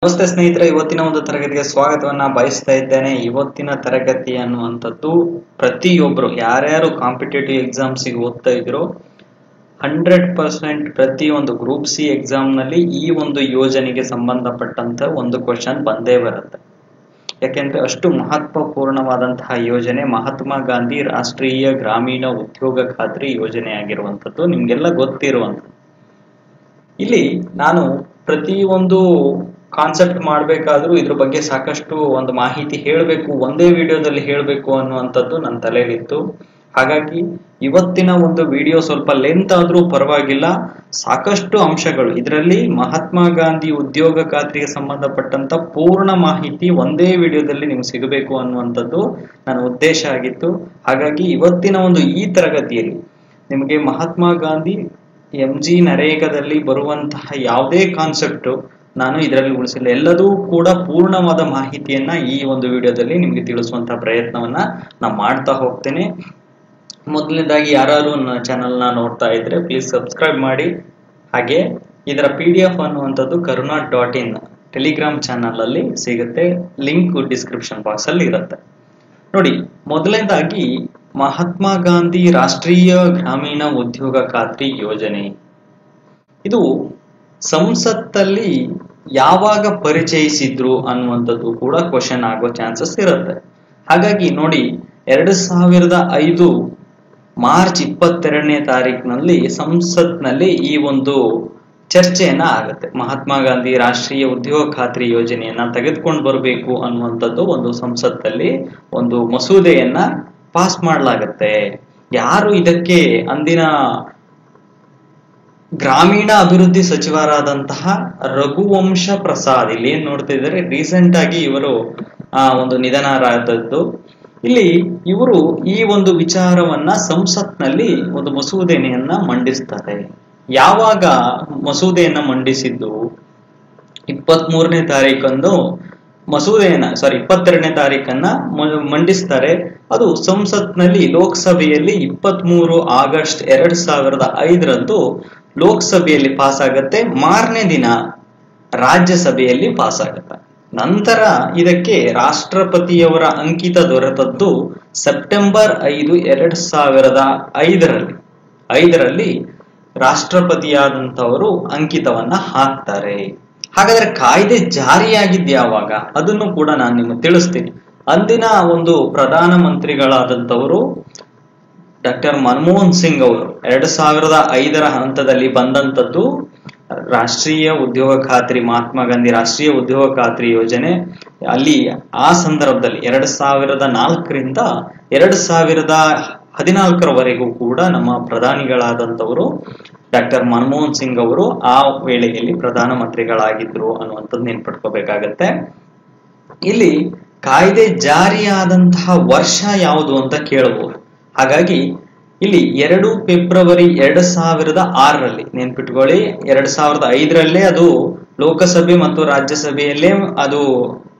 ನಮಸ್ತೆ ಸ್ನೇಹಿತರೆ, ಇವತ್ತಿನ ಒಂದು ತರಗತಿಗೆ ಸ್ವಾಗತವನ್ನ ಬಯಸ್ತಾ ಇದ್ದೇನೆ. ಇವತ್ತಿನ ತರಗತಿ ಅನ್ನುವಂಥದ್ದು ಪ್ರತಿಯೊಬ್ರು ಯಾರ್ಯಾರು ಕಾಂಪಿಟೇಟಿವ್ ಎಕ್ಸಾಮ್ಸಿಗೆ ಓದ್ತಾ ಇದ್ರು 100% ಪ್ರತಿಯೊಂದು ಗ್ರೂಪ್ ಸಿ ಎಕ್ಸಾಮ್ ನಲ್ಲಿ ಈ ಒಂದು ಯೋಜನೆಗೆ ಸಂಬಂಧಪಟ್ಟಂತ ಒಂದು ಕ್ವಶನ್ ಬಂದೇ ಬರುತ್ತೆ. ಯಾಕೆಂದ್ರೆ ಅಷ್ಟು ಮಹತ್ವಪೂರ್ಣವಾದಂತಹ ಯೋಜನೆ ಮಹಾತ್ಮ ಗಾಂಧಿ ರಾಷ್ಟ್ರೀಯ ಗ್ರಾಮೀಣ ಉದ್ಯೋಗ ಖಾತ್ರಿ ಯೋಜನೆ ಆಗಿರುವಂತದ್ದು ನಿಮ್ಗೆಲ್ಲ ಗೊತ್ತಿರುವಂತದ್ದು. ಇಲ್ಲಿ ನಾನು ಪ್ರತಿಯೊಂದು ಕಾನ್ಸೆಪ್ಟ್ ಮಾಡಬೇಕಾದ್ರೂ ಇದ್ರ ಬಗ್ಗೆ ಸಾಕಷ್ಟು ಒಂದು ಮಾಹಿತಿ ಹೇಳಬೇಕು, ಒಂದೇ ವಿಡಿಯೋದಲ್ಲಿ ಹೇಳಬೇಕು ಅನ್ನುವಂಥದ್ದು ನನ್ನ ತಲೆಯಲ್ಲಿತ್ತು. ಹಾಗಾಗಿ ಇವತ್ತಿನ ಒಂದು ವಿಡಿಯೋ ಸ್ವಲ್ಪ ಲೆಂತ್ ಆದ್ರೂ ಪರವಾಗಿಲ್ಲ, ಸಾಕಷ್ಟು ಅಂಶಗಳು ಇದರಲ್ಲಿ ಮಹಾತ್ಮ ಗಾಂಧಿ ಉದ್ಯೋಗ ಖಾತ್ರಿಗೆ ಸಂಬಂಧಪಟ್ಟಂತ ಪೂರ್ಣ ಮಾಹಿತಿ ಒಂದೇ ವಿಡಿಯೋದಲ್ಲಿ ನಿಮ್ಗೆ ಸಿಗಬೇಕು ಅನ್ನುವಂಥದ್ದು ನನ್ನ ಉದ್ದೇಶ ಆಗಿತ್ತು. ಹಾಗಾಗಿ ಇವತ್ತಿನ ಒಂದು ಈ ತರಗತಿಯಲ್ಲಿ ನಿಮಗೆ ಮಹಾತ್ಮ ಗಾಂಧಿ MG ನರೇಗಾದಲ್ಲಿ ಬರುವಂತಹ ಯಾವುದೇ ಕಾನ್ಸೆಪ್ಟ್ ನಾನು ಇದರಲ್ಲಿ ಉಳಿಸಿಲ್ಲ. ಎಲ್ಲದೂ ಕೂಡ ಪೂರ್ಣವಾದ ಮಾಹಿತಿಯನ್ನ ಈ ಒಂದು ವಿಡಿಯೋದಲ್ಲಿ ನಿಮ್ಗೆ ತಿಳಿಸುವಂತಹ ಪ್ರಯತ್ನವನ್ನ ನಾನು ಮಾಡ್ತಾ ಹೋಗ್ತೇನೆ. ಮೊದಲನೇದಾಗಿ ಯಾರು ನನ್ನ ಚಾನೆಲ್ ನ ನೋಡ್ತಾ ಇದ್ರೆ ಪ್ಲೀಸ್ ಸಬ್ಸ್ಕ್ರೈಬ್ ಮಾಡಿ. ಹಾಗೆ ಇದರ PDF ಅನ್ನುವಂಥದ್ದು karuna.in ಟೆಲಿಗ್ರಾಮ್ ಚಾನಲ್ ಅಲ್ಲಿ ಸಿಗುತ್ತೆ, ಲಿಂಕ್ ಡಿಸ್ಕ್ರಿಪ್ಷನ್ ಬಾಕ್ಸ್ ಅಲ್ಲಿ ಇರುತ್ತೆ. ನೋಡಿ, ಮೊದಲನೇದಾಗಿ ಮಹಾತ್ಮ ಗಾಂಧಿ ರಾಷ್ಟ್ರೀಯ ಗ್ರಾಮೀಣ ಉದ್ಯೋಗ ಖಾತ್ರಿ ಯೋಜನೆ ಇದು ಸಂಸತ್ತಲ್ಲಿ ಯಾವಾಗ ಪರಿಚಯಿಸಿದ್ರು ಅನ್ನುವಂಥದ್ದು ಕೂಡ ಕ್ವಶನ್ ಆಗೋ ಚಾನ್ಸಸ್ ಇರುತ್ತೆ. ಹಾಗಾಗಿ ನೋಡಿ, 2005 ಮಾರ್ಚ್ 22ನೇ ತಾರೀಕಿನಲ್ಲಿ ಸಂಸತ್ನಲ್ಲಿ ಈ ಒಂದು ಚರ್ಚೆಯನ್ನ ಆಗುತ್ತೆ. ಮಹಾತ್ಮ ಗಾಂಧಿ ರಾಷ್ಟ್ರೀಯ ಉದ್ಯೋಗ ಖಾತ್ರಿ ಯೋಜನೆಯನ್ನ ತೆಗೆದುಕೊಂಡು ಬರಬೇಕು ಅನ್ನುವಂಥದ್ದು ಒಂದು ಸಂಸತ್ತಲ್ಲಿ ಒಂದು ಮಸೂದೆಯನ್ನ ಪಾಸ್ ಮಾಡಲಾಗತ್ತೆ. ಯಾರು ಇದಕ್ಕೆ ಅಂದಿನ ಗ್ರಾಮೀಣ ಅಭಿವೃದ್ಧಿ ಸಚಿವರಾದಂತಹ ರಘುವಂಶ ಪ್ರಸಾದ್, ಇಲ್ಲಿ ಏನ್ ನೋಡ್ತಾ ಇದ್ದಾರೆ, ರೀಸೆಂಟ್ ಆಗಿ ಇವರು ಒಂದು ನಿಧನರಾದದ್ದು. ಇಲ್ಲಿ ಇವರು ಈ ಒಂದು ವಿಚಾರವನ್ನ ಸಂಸತ್ನಲ್ಲಿ ಒಂದು ಮಸೂದೆಯನ್ನ ಮಂಡಿಸ್ತಾರೆ. ಯಾವಾಗ ಮಸೂದೆಯನ್ನ ಮಂಡಿಸಿದ್ದು 23ನೇ ತಾರೀಕಂದು ಮಸೂದೆಯನ್ನ 22ನೇ ತಾರೀಕನ್ನ ಮಂಡಿಸ್ತಾರೆ. ಅದು ಸಂಸತ್ನಲ್ಲಿ ಲೋಕಸಭೆಯಲ್ಲಿ 23 ಆಗಸ್ಟ್ 2005ರಂದು ಲೋಕಸಭೆಯಲ್ಲಿ ಪಾಸ್ ಆಗತ್ತೆ. ಮಾರನೇ ದಿನ ರಾಜ್ಯಸಭೆಯಲ್ಲಿ ಪಾಸ್ ಆಗತ್ತೆ. ನಂತರ ಇದಕ್ಕೆ ರಾಷ್ಟ್ರಪತಿಯವರ ಅಂಕಿತ ದೊರೆತದ್ದು ಸೆಪ್ಟೆಂಬರ್ 5, 2005ರಲ್ಲಿ ರಾಷ್ಟ್ರಪತಿಯಾದಂಥವರು ಅಂಕಿತವನ್ನ ಹಾಕ್ತಾರೆ. ಹಾಗಾದ್ರೆ ಕಾಯ್ದೆ ಜಾರಿಯಾಗಿದ್ದ ಯಾವಾಗ ಅದನ್ನು ಕೂಡ ನಾನು ನಿಮಗೆ ತಿಳಿಸ್ತೀನಿ. ಅಂದಿನ ಒಂದು ಪ್ರಧಾನ ಮಂತ್ರಿಗಳಾದಂಥವರು ಡಾಕ್ಟರ್ ಮನಮೋಹನ್ ಸಿಂಗ್ ಅವರು 2005ರ ಹಂತದಲ್ಲಿ ಬಂದಂತದ್ದು ರಾಷ್ಟ್ರೀಯ ಉದ್ಯೋಗ ಖಾತ್ರಿ, ಮಹಾತ್ಮ ಗಾಂಧಿ ರಾಷ್ಟ್ರೀಯ ಉದ್ಯೋಗ ಖಾತ್ರಿ ಯೋಜನೆ. ಅಲ್ಲಿ ಆ ಸಂದರ್ಭದಲ್ಲಿ 2004ರಿಂದ 2014ರವರೆಗೂ ಕೂಡ ನಮ್ಮ ಪ್ರಧಾನಿಗಳಾದಂಥವರು ಡಾಕ್ಟರ್ ಮನಮೋಹನ್ ಸಿಂಗ್ ಅವರು ಆ ವೇಳೆಯಲ್ಲಿ ಪ್ರಧಾನ ಮಂತ್ರಿಗಳಾಗಿದ್ರು ಅನ್ನುವಂಥದ್ದು ನೆನ್ಪಿಟ್ಕೋಬೇಕಾಗತ್ತೆ. ಇಲ್ಲಿ ಕಾಯ್ದೆ ಜಾರಿಯಾದಂತಹ ವರ್ಷ ಯಾವುದು ಅಂತ ಕೇಳಬಹುದು. ಹಾಗಾಗಿ ಇಲ್ಲಿ 2 ಫೆಬ್ರವರಿ 2006ರಲ್ಲಿ ನೆನ್ಪಿಟ್ಕೊಳ್ಳಿ. 2005ರಲ್ಲೇ ಅದು ಲೋಕಸಭೆ ಮತ್ತು ರಾಜ್ಯಸಭೆಯಲ್ಲೇ ಅದು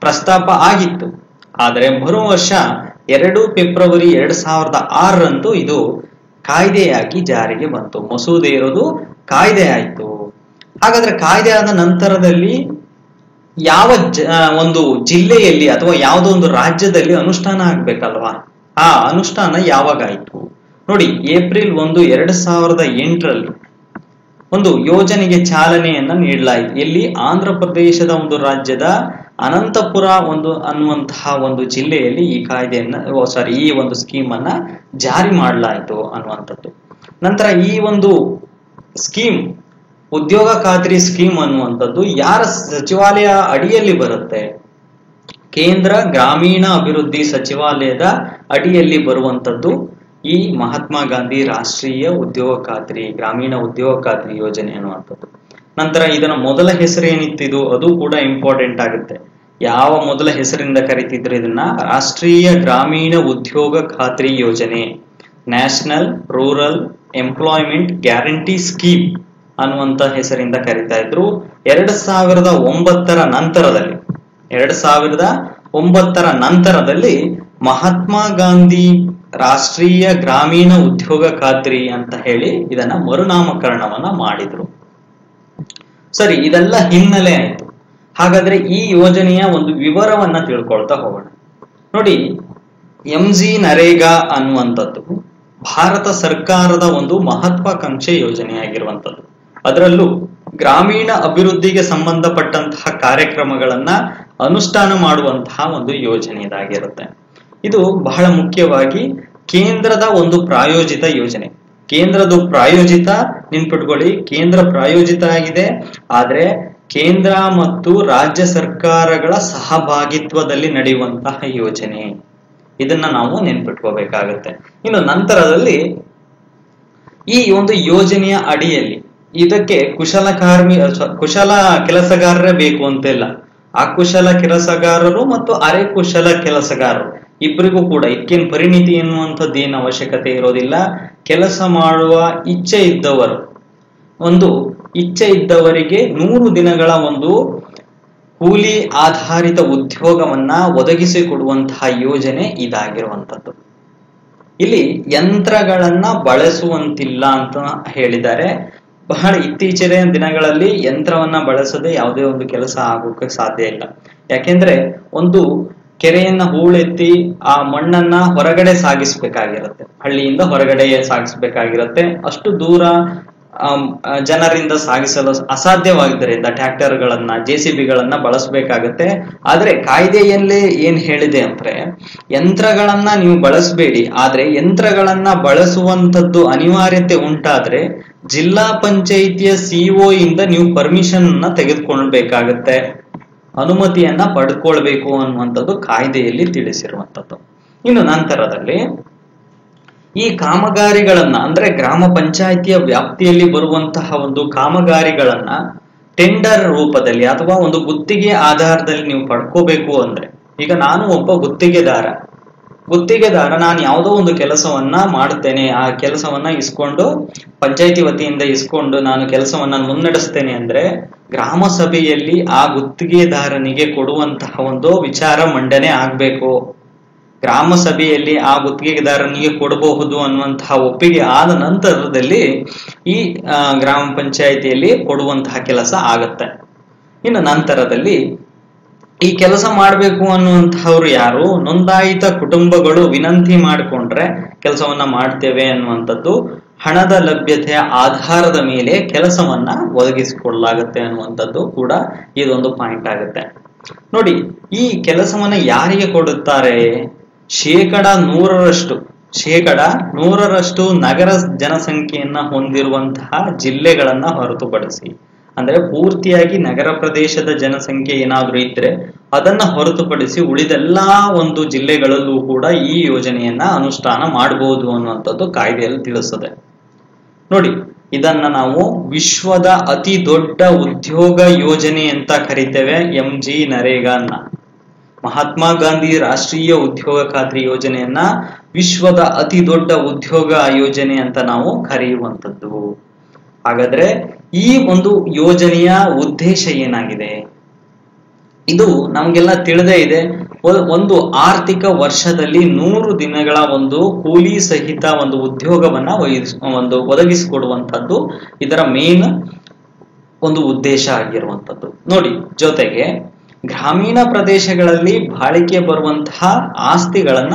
ಪ್ರಸ್ತಾಪ ಆಗಿತ್ತು. ಆದರೆ ಬರುವ ವರ್ಷ 2 ಫೆಬ್ರವರಿ 2006ರಂದು ಇದು ಕಾಯ್ದೆಯಾಗಿ ಜಾರಿಗೆ ಬಂತು. ಮಸೂದೆ ಇರೋದು ಕಾಯ್ದೆ ಆಯ್ತು. ಹಾಗಾದ್ರೆ ಕಾಯ್ದೆ ಆದ ನಂತರದಲ್ಲಿ ಯಾವ ಒಂದು ಜಿಲ್ಲೆಯಲ್ಲಿ ಅಥವಾ ಯಾವುದೋ ಒಂದು ರಾಜ್ಯದಲ್ಲಿ ಅನುಷ್ಠಾನ ಆಗ್ಬೇಕಲ್ವಾ? ಆ ಅನುಷ್ಠಾನ ಯಾವಾಗ ಆಯ್ತು ನೋಡಿ, ಏಪ್ರಿಲ್ 1, 2008ರಲ್ಲಿ ಒಂದು ಯೋಜನೆಗೆ ಚಾಲನೆಯನ್ನ ನೀಡಲಾಯಿತು. ಎಲ್ಲಿ? ಆಂಧ್ರ ಪ್ರದೇಶದ ಒಂದು ರಾಜ್ಯದ ಅನಂತಪುರ ಅನ್ನುವಂತಹ ಒಂದು ಜಿಲ್ಲೆಯಲ್ಲಿ ಈ ಕಾಯ್ದೆಯನ್ನ ಈ ಒಂದು ಸ್ಕೀಮ್ ಅನ್ನ ಜಾರಿ ಮಾಡಲಾಯಿತು ಅನ್ನುವಂಥದ್ದು. ನಂತರ ಈ ಒಂದು ಸ್ಕೀಮ್, ಉದ್ಯೋಗ ಖಾತ್ರಿ ಸ್ಕೀಮ್ ಅನ್ನುವಂಥದ್ದು ಯಾರ ಸಚಿವಾಲಯ ಅಡಿಯಲ್ಲಿ ಬರುತ್ತೆ? ಕೇಂದ್ರ ಗ್ರಾಮೀಣ ಅಭಿವೃದ್ಧಿ ಸಚಿವಾಲಯದ ಅಡಿಯಲ್ಲಿ ಬರುವಂತದ್ದು ಈ ಮಹಾತ್ಮ ಗಾಂಧಿ ರಾಷ್ಟ್ರೀಯ ಉದ್ಯೋಗ ಖಾತ್ರಿ, ಗ್ರಾಮೀಣ ಉದ್ಯೋಗ ಖಾತ್ರಿ ಯೋಜನೆ ಅನ್ನುವಂಥದ್ದು. ನಂತರ ಇದರ ಮೊದಲ ಹೆಸರು ಏನಿತ್ತಿದು ಅದು ಕೂಡ ಇಂಪಾರ್ಟೆಂಟ್ ಆಗುತ್ತೆ. ಯಾವ ಮೊದಲ ಹೆಸರಿಂದ ಕರೀತಿದ್ರು ಇದನ್ನ? ರಾಷ್ಟ್ರೀಯ ಗ್ರಾಮೀಣ ಉದ್ಯೋಗ ಖಾತ್ರಿ ಯೋಜನೆ, national rural employment guarantee scheme ಅನ್ನುವಂತ ಹೆಸರಿಂದ ಕರೀತಾ ಇದ್ರು. 2009ರ ನಂತರದಲ್ಲಿ ಮಹಾತ್ಮ ಗಾಂಧಿ ರಾಷ್ಟ್ರೀಯ ಗ್ರಾಮೀಣ ಉದ್ಯೋಗ ಖಾತ್ರಿ ಅಂತ ಹೇಳಿ ಇದನ್ನ ಮರುನಾಮಕರಣವನ್ನ ಮಾಡಿದ್ರು. ಸರಿ, ಇದೆಲ್ಲ ಹಿನ್ನೆಲೆ ಆಯ್ತು. ಹಾಗಾದ್ರೆ ಈ ಯೋಜನೆಯ ಒಂದು ವಿವರವನ್ನ ತಿಳ್ಕೊಳ್ತಾ ಹೋಗೋಣ. ನೋಡಿ, MG ನರೇಗಾ ಅನ್ನುವಂಥದ್ದು ಭಾರತ ಸರ್ಕಾರದ ಒಂದು ಮಹತ್ವಾಕಾಂಕ್ಷೆ ಯೋಜನೆಯಾಗಿರುವಂಥದ್ದು. ಅದರಲ್ಲೂ ಗ್ರಾಮೀಣ ಅಭಿವೃದ್ಧಿಗೆ ಸಂಬಂಧಪಟ್ಟಂತಹ ಕಾರ್ಯಕ್ರಮಗಳನ್ನ ಅನುಷ್ಠಾನ ಮಾಡುವಂತಹ ಒಂದು ಯೋಜನೆ ಇದಾಗಿರುತ್ತೆ. ಇದು ಬಹಳ ಮುಖ್ಯವಾಗಿ ಕೇಂದ್ರದ ಒಂದು ಪ್ರಾಯೋಜಿತ ಯೋಜನೆ. ಕೇಂದ್ರದ ಪ್ರಾಯೋಜಿತ ನೆನ್ಪಿಟ್ಕೊಳ್ಳಿ, ಕೇಂದ್ರ ಪ್ರಾಯೋಜಿತ ಆಗಿದೆ. ಆದ್ರೆ ಕೇಂದ್ರ ಮತ್ತು ರಾಜ್ಯ ಸರ್ಕಾರಗಳ ಸಹಭಾಗಿತ್ವದಲ್ಲಿ ನಡೆಯುವಂತಹ ಯೋಜನೆ. ಇದನ್ನ ನಾವು ನೆನ್ಪಿಟ್ಕೋಬೇಕಾಗತ್ತೆ. ಇನ್ನು ನಂತರದಲ್ಲಿ ಈ ಒಂದು ಯೋಜನೆಯ ಅಡಿಯಲ್ಲಿ ಇದಕ್ಕೆ ಕುಶಲ ಕೆಲಸಗಾರರೇ ಬೇಕು ಅಂತಿಲ್ಲ. ಅಕುಶಲ ಕೆಲಸಗಾರರು ಮತ್ತು ಅರೆ ಕುಶಲ ಕೆಲಸಗಾರರು ಇಬ್ಬರಿಗೂ ಕೂಡ ಇದಕ್ಕೇನು ಪರಿಣಿತಿ ಎನ್ನುವಂಥದ್ದು ಏನು ಅವಶ್ಯಕತೆ ಇರೋದಿಲ್ಲ. ಕೆಲಸ ಮಾಡುವ ಇಚ್ಛೆ ಇದ್ದವರಿಗೆ 100 ದಿನಗಳ ಒಂದು ಕೂಲಿ ಆಧಾರಿತ ಉದ್ಯೋಗವನ್ನ ಒದಗಿಸಿಕೊಡುವಂತಹ ಯೋಜನೆ ಇದಾಗಿರುವಂಥದ್ದು. ಇಲ್ಲಿ ಯಂತ್ರಗಳನ್ನ ಬಳಸುವಂತಿಲ್ಲ ಅಂತ ಹೇಳಿದ್ದಾರೆ. ಬಹಳ ಇತ್ತೀಚಿನ ದಿನಗಳಲ್ಲಿ ಯಂತ್ರವನ್ನ ಬಳಸದೆ ಯಾವುದೇ ಒಂದು ಕೆಲಸ ಆಗೋಕೆ ಸಾಧ್ಯ ಇಲ್ಲ. ಯಾಕೆಂದ್ರೆ ಒಂದು ಕೆರೆಯನ್ನ ಹೂಳೆತ್ತಿ ಆ ಮಣ್ಣನ್ನ ಹೊರಗಡೆ ಸಾಗಿಸ್ಬೇಕಾಗಿರುತ್ತೆ, ಹಳ್ಳಿಯಿಂದ ಹೊರಗಡೆ ಸಾಗಿಸ್ಬೇಕಾಗಿರುತ್ತೆ. ಅಷ್ಟು ದೂರ ಜನರಿಂದ ಸಾಗಿಸಲು ಅಸಾಧ್ಯವಾಗಿದ್ದರಿಂದ ಟ್ರ್ಯಾಕ್ಟರ್ಗಳನ್ನ JCBಗಳನ್ನ ಬಳಸಬೇಕಾಗತ್ತೆ. ಆದ್ರೆ ಕಾಯ್ದೆಯಲ್ಲೇ ಏನ್ ಹೇಳಿದೆ ಅಂದ್ರೆ ಯಂತ್ರಗಳನ್ನ ನೀವು ಬಳಸಬೇಡಿ, ಆದ್ರೆ ಯಂತ್ರಗಳನ್ನ ಬಳಸುವಂತದ್ದು ಅನಿವಾರ್ಯತೆ ಉಂಟಾದ್ರೆ ಜಿಲ್ಲಾ ಪಂಚಾಯಿತಿಯ CO ಇಂದ ನೀವು ಪರ್ಮಿಷನ್ ಅನ್ನ ತೆಗೆದುಕೊಳ್ಬೇಕಾಗತ್ತೆ, ಅನುಮತಿಯನ್ನ ಪಡ್ಕೊಳ್ಬೇಕು ಅನ್ನುವಂಥದ್ದು ಕಾಯ್ದೆಯಲ್ಲಿ ತಿಳಿಸಿರುವಂಥದ್ದು. ಇನ್ನು ನಂತರದಲ್ಲಿ ಈ ಕಾಮಗಾರಿಗಳನ್ನ ಅಂದ್ರೆ ಗ್ರಾಮ ಪಂಚಾಯಿತಿಯ ವ್ಯಾಪ್ತಿಯಲ್ಲಿ ಬರುವಂತಹ ಒಂದು ಕಾಮಗಾರಿಗಳನ್ನ ಟೆಂಡರ್ ರೂಪದಲ್ಲಿ ಅಥವಾ ಒಂದು ಗುತ್ತಿಗೆ ಆಧಾರದಲ್ಲಿ ನೀವು ಪಡ್ಕೋಬೇಕು ಅಂದ್ರೆ, ಈಗ ನಾನು ಒಬ್ಬ ಗುತ್ತಿಗೆದಾರ ನಾನು ಯಾವುದೋ ಒಂದು ಕೆಲಸವನ್ನ ಮಾಡುತ್ತೇನೆ, ಆ ಕೆಲಸವನ್ನ ಇಸ್ಕೊಂಡು ಪಂಚಾಯಿತಿ ವತಿಯಿಂದ ಇಸ್ಕೊಂಡು ನಾನು ಕೆಲಸವನ್ನ ಮುನ್ನಡೆಸ್ತೇನೆ ಅಂದ್ರೆ ಗ್ರಾಮ ಸಭೆಯಲ್ಲಿ ಆ ಗುತ್ತಿಗೆದಾರನಿಗೆ ಕೊಡುವಂತಹ ಒಂದು ವಿಚಾರ ಮಂಡನೆ ಆಗ್ಬೇಕು. ಗ್ರಾಮ ಸಭೆಯಲ್ಲಿ ಆ ಗುತ್ತಿಗೆದಾರನಿಗೆ ಕೊಡಬಹುದು ಅನ್ನುವಂತಹ ಒಪ್ಪಿಗೆ ಆದ ನಂತರದಲ್ಲಿ ಈ ಗ್ರಾಮ ಪಂಚಾಯಿತಿಯಲ್ಲಿ ಕೊಡುವಂತಹ ಕೆಲಸ ಆಗತ್ತೆ. ಇನ್ನು ನಂತರದಲ್ಲಿ ಈ ಕೆಲಸ ಮಾಡಬೇಕು ಅನ್ನುವಂತಹವ್ರು ಯಾರು, ನೋಂದಾಯಿತ ಕುಟುಂಬಗಳು ವಿನಂತಿ ಮಾಡಿಕೊಂಡ್ರೆ ಕೆಲಸವನ್ನ ಮಾಡ್ತೇವೆ ಅನ್ನುವಂಥದ್ದು ಹಣದ ಲಭ್ಯತೆಯ ಆಧಾರದ ಮೇಲೆ ಕೆಲಸವನ್ನ ಒದಗಿಸಿಕೊಡಲಾಗತ್ತೆ ಅನ್ನುವಂಥದ್ದು ಕೂಡ ಇದೊಂದು ಪಾಯಿಂಟ್ ಆಗುತ್ತೆ. ನೋಡಿ, ಈ ಕೆಲಸವನ್ನ ಯಾರಿಗೆ ಕೊಡುತ್ತಾರೆ? 100% ನಗರ ಜನಸಂಖ್ಯೆಯನ್ನ ಹೊಂದಿರುವಂತಹ ಜಿಲ್ಲೆಗಳನ್ನ ಹೊರತುಪಡಿಸಿ, ಅಂದ್ರೆ ಪೂರ್ತಿಯಾಗಿ ನಗರ ಪ್ರದೇಶದ ಜನಸಂಖ್ಯೆ ಏನಾದ್ರೂ ಇದ್ರೆ ಅದನ್ನ ಹೊರತುಪಡಿಸಿ ಉಳಿದೆಲ್ಲಾ ಒಂದು ಜಿಲ್ಲೆಗಳಲ್ಲೂ ಕೂಡ ಈ ಯೋಜನೆಯನ್ನ ಅನುಷ್ಠಾನ ಮಾಡಬಹುದು ಅನ್ನುವಂಥದ್ದು ಕಾಯ್ದೆಯಲ್ಲಿ ತಿಳಿಸುತ್ತದೆ. ನೋಡಿ, ಇದನ್ನ ನಾವು ವಿಶ್ವದ ಅತಿ ದೊಡ್ಡ ಉದ್ಯೋಗ ಯೋಜನೆ ಅಂತ ಕರಿತೇವೆ. MG ನರೇಗಾನ್ನ, ಮಹಾತ್ಮ ಗಾಂಧಿ ರಾಷ್ಟ್ರೀಯ ಉದ್ಯೋಗ ಖಾತ್ರಿ ಯೋಜನೆಯನ್ನ ವಿಶ್ವದ ಅತಿ ದೊಡ್ಡ ಉದ್ಯೋಗ ಯೋಜನೆ ಅಂತ ನಾವು ಕರೆಯುವಂಥದ್ದು. ಹಾಗಾದ್ರೆ ಈ ಒಂದು ಯೋಜನೆಯ ಉದ್ದೇಶ ಏನಾಗಿದೆ? ಇದು ನಮ್ಗೆಲ್ಲ ತಿಳಿದೇ ಇದೆ. ಒಂದು ಆರ್ಥಿಕ ವರ್ಷದಲ್ಲಿ 100 ದಿನಗಳ ಒಂದು ಕೂಲಿ ಸಹಿತ ಒಂದು ಉದ್ಯೋಗವನ್ನ ಒದಗಿಸಿಕೊಡುವಂಥದ್ದು ಇದರ ಮೇನ್ ಒಂದು ಉದ್ದೇಶ ಆಗಿರುವಂಥದ್ದು. ನೋಡಿ, ಜೊತೆಗೆ ಗ್ರಾಮೀಣ ಪ್ರದೇಶಗಳಲ್ಲಿ ಬಾಳಿಕೆ ಬರುವಂತಹ ಆಸ್ತಿಗಳನ್ನ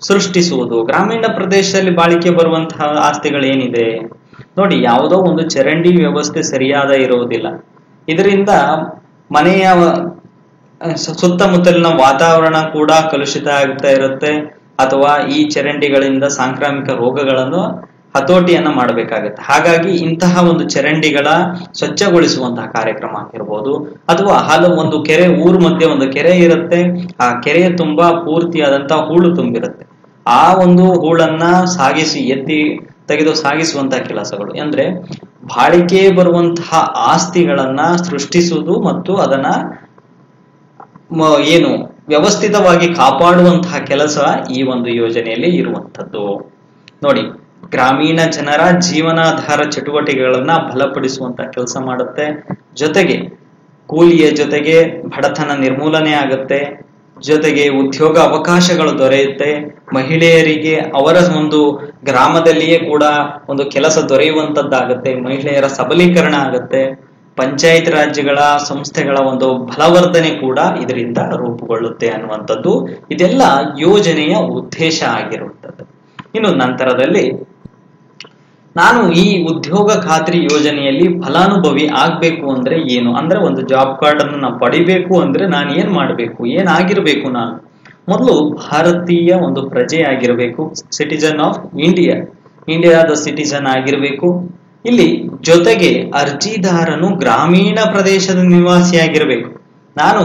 ಸೃಷ್ಟಿಸುವುದು. ಗ್ರಾಮೀಣ ಪ್ರದೇಶದಲ್ಲಿ ಬಾಳಿಕೆ ಬರುವಂತಹ ಆಸ್ತಿಗಳೇನಿದೆ ನೋಡಿ, ಯಾವುದೋ ಒಂದು ಚರಂಡಿ ವ್ಯವಸ್ಥೆ ಸರಿಯಾದ ಇರುವುದಿಲ್ಲ. ಇದರಿಂದ ಮನೆಯ ಸುತ್ತಮುತ್ತಲಿನ ವಾತಾವರಣ ಕೂಡ ಕಲುಷಿತ ಆಗ್ತಾ ಇರುತ್ತೆ. ಅಥವಾ ಈ ಚರಂಡಿಗಳಿಂದ ಸಾಂಕ್ರಾಮಿಕ ರೋಗಗಳನ್ನು ಹತೋಟಿಯನ್ನ ಮಾಡಬೇಕಾಗುತ್ತೆ. ಹಾಗಾಗಿ ಇಂತಹ ಒಂದು ಚರಂಡಿಗಳ ಸ್ವಚ್ಛಗೊಳಿಸುವಂತಹ ಕಾರ್ಯಕ್ರಮ ಆಗಿರ್ಬೋದು, ಅಥವಾ ಒಂದು ಕೆರೆ, ಊರ್ ಮಧ್ಯೆ ಒಂದು ಕೆರೆ ಇರುತ್ತೆ, ಆ ಕೆರೆಯ ತುಂಬಾ ಪೂರ್ತಿಯಾದಂತಹ ಹೂಳು ತುಂಬಿರುತ್ತೆ. ಆ ಒಂದು ಹೂಳನ್ನ ಎತ್ತಿ ತೆಗೆದು ಸಾಗಿಸುವಂತಹ ಕೆಲಸಗಳು ಅಂದ್ರೆ ಬಾಳಿಕೆ ಬರುವಂತಹ ಆಸ್ತಿಗಳನ್ನ ಸೃಷ್ಟಿಸುವುದು ಮತ್ತು ಅದನ್ನ ವ್ಯವಸ್ಥಿತವಾಗಿ ಕಾಪಾಡುವಂತಹ ಕೆಲಸ ಈ ಒಂದು ಯೋಜನೆಯಲ್ಲಿ ಇರುವಂತದ್ದು. ನೋಡಿ, ಗ್ರಾಮೀಣ ಜನರ ಜೀವನಾಧಾರ ಚಟುವಟಿಕೆಗಳನ್ನ ಬಲಪಡಿಸುವಂತ ಕೆಲಸ ಮಾಡುತ್ತೆ. ಜೊತೆಗೆ ಕೂಲಿಯ ಜೊತೆಗೆ ಬಡತನ ನಿರ್ಮೂಲನೆ ಆಗುತ್ತೆ. ಜೊತೆಗೆ ಉದ್ಯೋಗ ಅವಕಾಶಗಳು ದೊರೆಯುತ್ತೆ. ಮಹಿಳೆಯರಿಗೆ ಅವರ ಒಂದು ಗ್ರಾಮದಲ್ಲಿಯೇ ಕೂಡ ಒಂದು ಕೆಲಸ ದೊರೆಯುವಂತದ್ದಾಗತ್ತೆ. ಮಹಿಳೆಯರ ಸಬಲೀಕರಣ ಆಗುತ್ತೆ. ಪಂಚಾಯತ್ ರಾಜ್ಯಗಳ ಸಂಸ್ಥೆಗಳ ಒಂದು ಬಲವರ್ಧನೆ ಕೂಡ ಇದರಿಂದ ರೂಪುಗೊಳ್ಳುತ್ತೆ ಅನ್ನುವಂಥದ್ದು ಇದೆಲ್ಲ ಯೋಜನೆಯ ಉದ್ದೇಶ ಆಗಿರುವಂಥದ್ದು. ಇನ್ನು ನಂತರದಲ್ಲಿ ನಾನು ಈ ಉದ್ಯೋಗ ಖಾತ್ರಿ ಯೋಜನೆಯಲ್ಲಿ ಫಲಾನುಭವಿ ಆಗ್ಬೇಕು ಅಂದ್ರೆ ಏನು, ಅಂದ್ರೆ ಒಂದು ಜಾಬ್ ಕಾರ್ಡ್ ಅನ್ನು ನಾವು ಪಡಿಬೇಕು ಅಂದ್ರೆ ನಾನು ಏನ್ ಮಾಡ್ಬೇಕು, ಏನಾಗಿರ್ಬೇಕು, ನಾನು ಮೊದಲು ಭಾರತೀಯ ಒಂದು ಪ್ರಜೆ ಆಗಿರ್ಬೇಕು, ಸಿಟಿಜನ್ ಆಫ್ ಇಂಡಿಯಾದ ಸಿಟಿಜನ್ ಆಗಿರ್ಬೇಕು. ಇಲ್ಲಿ ಜೊತೆಗೆ ಅರ್ಜಿದಾರನು ಗ್ರಾಮೀಣ ಪ್ರದೇಶದ ನಿವಾಸಿಯಾಗಿರ್ಬೇಕು. ನಾನು